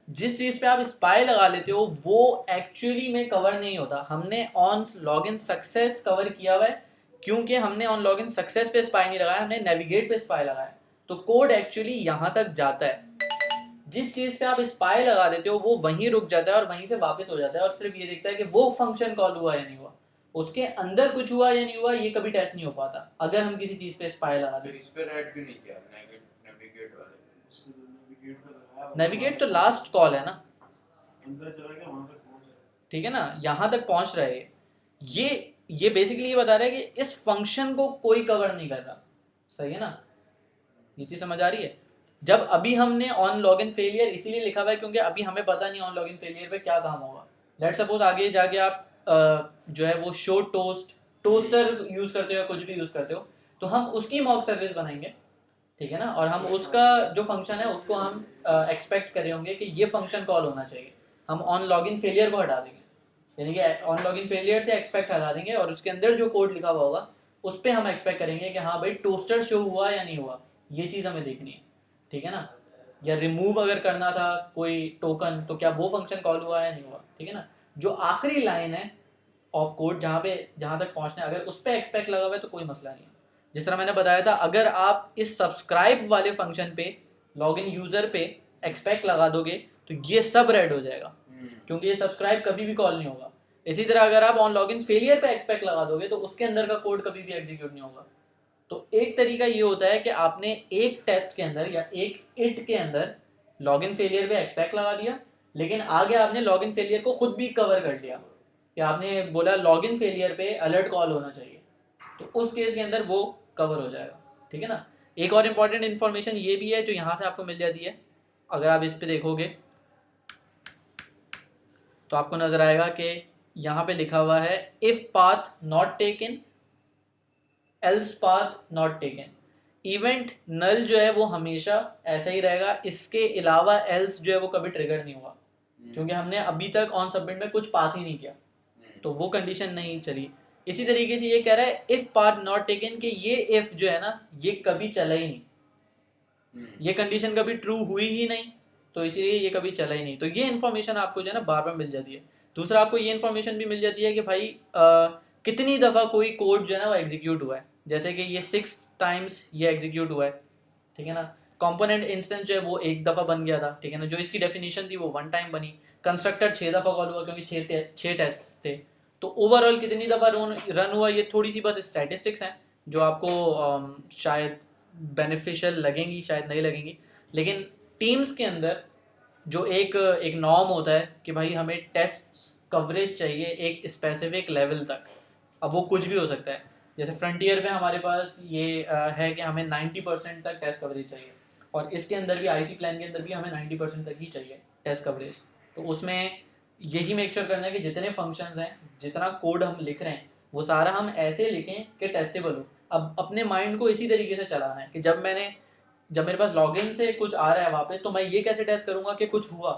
जिस चीज़ पे आप स्पाई लगा लेते हो वो एक्चुअली में कवर नहीं होता। हमने ऑन लॉगिन सक्सेस कवर किया हुआ है क्योंकि हमने ऑन लॉगिन सक्सेस पे स्पाई नहीं लगाया, हमने नेविगेट पे स्पाई लगाया। तो कोड एक्चुअली यहाँ तक जाता है, जिस चीज़ पे आप स्पाई लगा देते हो वो वहीं रुक जाता है और वहीं से वापस हो जाता है और सिर्फ ये देखता है कि वो फंक्शन कॉल हुआ या नहीं हुआ, उसके अंदर कुछ हुआ या नहीं हुआ ये कभी टेस्ट नहीं हो पाता अगर हम किसी चीज़ पे स्पाई लगा तो दें। इस पे रेड क्यों नहीं किया नेविगेट वाले? नेविगेट तो लास्ट कॉल है ना, ठीक है ना, यहाँ तक पहुँच रहा है। ये बेसिकली ये बता रहा है कि इस फंक्शन को कोई कवर नहीं कर रहा, सही है ना, ये चीज़ समझ आ रही है। जब अभी हमने ऑन लॉगिन फेलियर इसीलिए लिखा हुआ है क्योंकि अभी हमें पता नहीं ऑन लॉगिन फेलियर पे क्या काम होगा। लेट सपोज आगे जाके आप जो है वो शो टोस्टर यूज़ करते हो या कुछ भी यूज़ करते हो तो हम उसकी मॉक सर्विस बनाएंगे, ठीक है ना, और हम उसका जो फंक्शन है उसको हम एक्सपेक्ट कर रहे होंगे कि ये फंक्शन कॉल होना चाहिए। हम ऑन लॉगिन फेलियर को हटा देंगे, यानी कि ऑन लॉगिन फेलियर से एक्सपेक्ट हटा देंगे और उसके अंदर जो कोड लिखा हुआ होगा उस पर हम एक्सपेक्ट करेंगे कि हाँ भाई टोस्टर शो हुआ या नहीं हुआ, ये चीज़ हमें देखनी है, ठीक है ना। या रिमूव अगर करना था कोई टोकन तो क्या वो फंक्शन कॉल हुआ या नहीं हुआ, ठीक है ना। जो आखिरी लाइन है ऑफ कोड जहाँ तक पहुँचना है अगर उस पर एक्सपेक्ट लगा हुआ है तो कोई मसला नहीं है। जिस तरह मैंने बताया था अगर आप इस सब्सक्राइब वाले फंक्शन पे लॉगिन यूज़र पे एक्सपेक्ट लगा दोगे तो ये सब रेड हो जाएगा क्योंकि ये सब्सक्राइब कभी भी कॉल नहीं होगा। इसी तरह अगर आप ऑन लॉगिन फेलियर पे एक्सपेक्ट लगा दोगे तो उसके अंदर का कोड कभी भी एग्जीक्यूट नहीं होगा। तो एक तरीका ये होता है कि आपने एक टेस्ट के अंदर या एक इट के अंदर लॉगिन फेलियर पे एक्सपेक्ट लगा दिया लेकिन आगे आपने लॉगिन फेलियर को खुद भी कवर कर लिया कि आपने बोला लॉगिन फेलियर पे अलर्ट कॉल होना चाहिए, तो उस केस के अंदर वो कवर हो जाएगा, ठीक है ना। एक और इम्पॉर्टेंट इन्फॉर्मेशन ये भी है जो यहाँ से आपको मिल जाती है, अगर आप इस पे देखोगे तो आपको नज़र आएगा कि यहाँ पे लिखा हुआ है if path not taken, else path not taken. Event null जो है वो हमेशा ऐसा ही रहेगा, इसके अलावा एल्स जो है वो कभी ट्रिगर नहीं हुआ, क्योंकि हमने अभी तक ऑन सबमिट में कुछ पास ही नहीं किया, तो वो कंडीशन नहीं चली। इसी तरीके से ये कह रहा है इफ पाथ नॉट टेकन, कि ये इफ जो है ना ये कभी चला ही नहीं, ये कंडीशन कभी ट्रू हुई ही नहीं, तो इसीलिए ये कभी चला ही नहीं। तो ये इन्फॉर्मेशन आपको जो है ना बार बार मिल जाती है। दूसरा आपको ये इन्फॉर्मेशन भी मिल जाती है कि भाई कितनी दफ़ा कोई कोड जो है ना वो एग्जीक्यूट हुआ है, जैसे कि ये 6 टाइम्स ये एग्जीक्यूट हुआ है, ठीक है ना। कंपोनेंट इंस्टेंस जो है वो एक दफ़ा बन गया था, ठीक है ना, जो इसकी डेफिनेशन थी वो 1 टाइम बनी। कंस्ट्रक्टर 6 दफ़ा कॉल हुआ क्योंकि 6 टेस्ट थे। तो ओवरऑल कितनी दफ़ा रन हुआ, ये थोड़ी सी बस स्टैटिस्टिक्स हैं जो आपको शायद बेनिफिशियल लगेंगी, शायद नहीं लगेंगी। लेकिन टीम्स के अंदर जो एक नॉर्म होता है कि भाई हमें टेस्ट कवरेज चाहिए एक स्पेसिफिक लेवल तक, अब वो कुछ भी हो सकता है। जैसे फ्रंटियर पे हमारे पास ये है कि हमें 90% तक टेस्ट कवरेज चाहिए, और इसके अंदर भी आईसी प्लान के अंदर भी हमें 90% तक ही चाहिए टेस्ट कवरेज। तो उसमें यही मेक श्योर करना है कि जितने फंक्शंस हैं, जितना कोड हम लिख रहे हैं, वो सारा हम ऐसे लिखें कि टेस्टेबल हो। अब अपने माइंड को इसी तरीके से चलाना है कि जब मेरे पास लॉगिन से कुछ आ रहा है वापस, तो मैं ये कैसे टेस्ट करूंगा कि कुछ हुआ।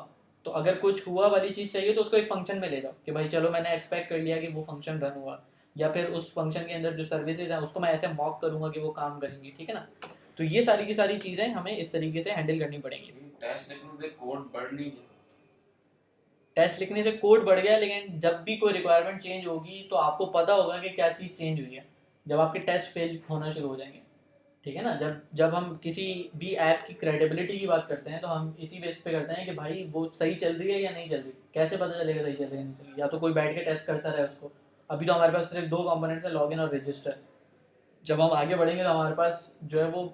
तो अगर कुछ हुआ वाली चीज़ चाहिए तो उसको एक फंक्शन में ले जाओ कि भाई चलो मैंने एक्सपेक्ट कर लिया कि वो फंक्शन रन हुआ, या फिर उस फंक्शन के अंदर जो सर्विसेज हैं उसको मैं ऐसे मॉक करूंगा कि वो काम करेंगी, ठीक है ना। तो ये सारी की सारी चीज़ें हमें इस तरीके से हैंडल करनी पड़ेंगी। टेस्ट लिखने से कोड बढ़ नहीं गया। टेस्ट लिखने से कोड बढ़ गया, लेकिन जब भी कोई रिक्वायरमेंट चेंज होगी तो आपको पता होगा कि क्या चीज़ चेंज हुई है, जब आपके टेस्ट फेल होना शुरू हो जाएंगे, ठीक है ना। जब हम किसी भी ऐप की क्रेडिबिलिटी की बात करते हैं तो हम इसी बेस पे करते हैं कि भाई वो सही चल रही है या नहीं चल रही। कैसे पता चलेगा सही चल रही है नहीं चल रही, या तो कोई बैठ के टेस्ट करता रहे उसको। अभी तो हमारे पास सिर्फ 2 कंपोनेंट्स है, लॉगिन और रजिस्टर। जब हम आगे बढ़ेंगे तो हमारे पास जो है वो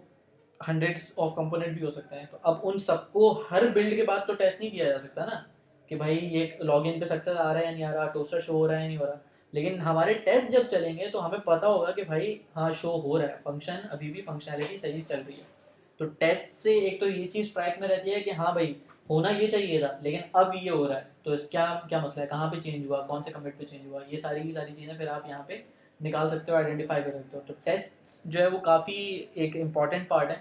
हंड्रेड्स ऑफ कंपोनेंट भी हो सकते हैं। तो अब उन सबको हर बिल्ड के बाद तो टेस्ट नहीं किया जा सकता ना, कि भाई ये लॉगिन पे सक्सेस आ रहा है या नहीं आ रहा, टोस्टर शो हो रहा है नहीं हो रहा। लेकिन हमारे टेस्ट जब चलेंगे तो हमें पता होगा कि भाई हाँ शो हो रहा है, फंक्शन अभी भी फंक्शनैलिटी सही चल रही है। तो टेस्ट से एक तो ये चीज़ ट्रैक में रहती है कि हाँ भाई होना ये चाहिए था लेकिन अब ये हो रहा है, तो क्या क्या मसला है, कहाँ पे चेंज हुआ, कौन से कमिट पे चेंज हुआ, ये सारी की सारी चीज़ें फिर आप यहाँ पे निकाल सकते हो, आइडेंटिफाई कर सकते हो। तो टेस्ट जो है वो काफ़ी एक इम्पॉर्टेंट पार्ट है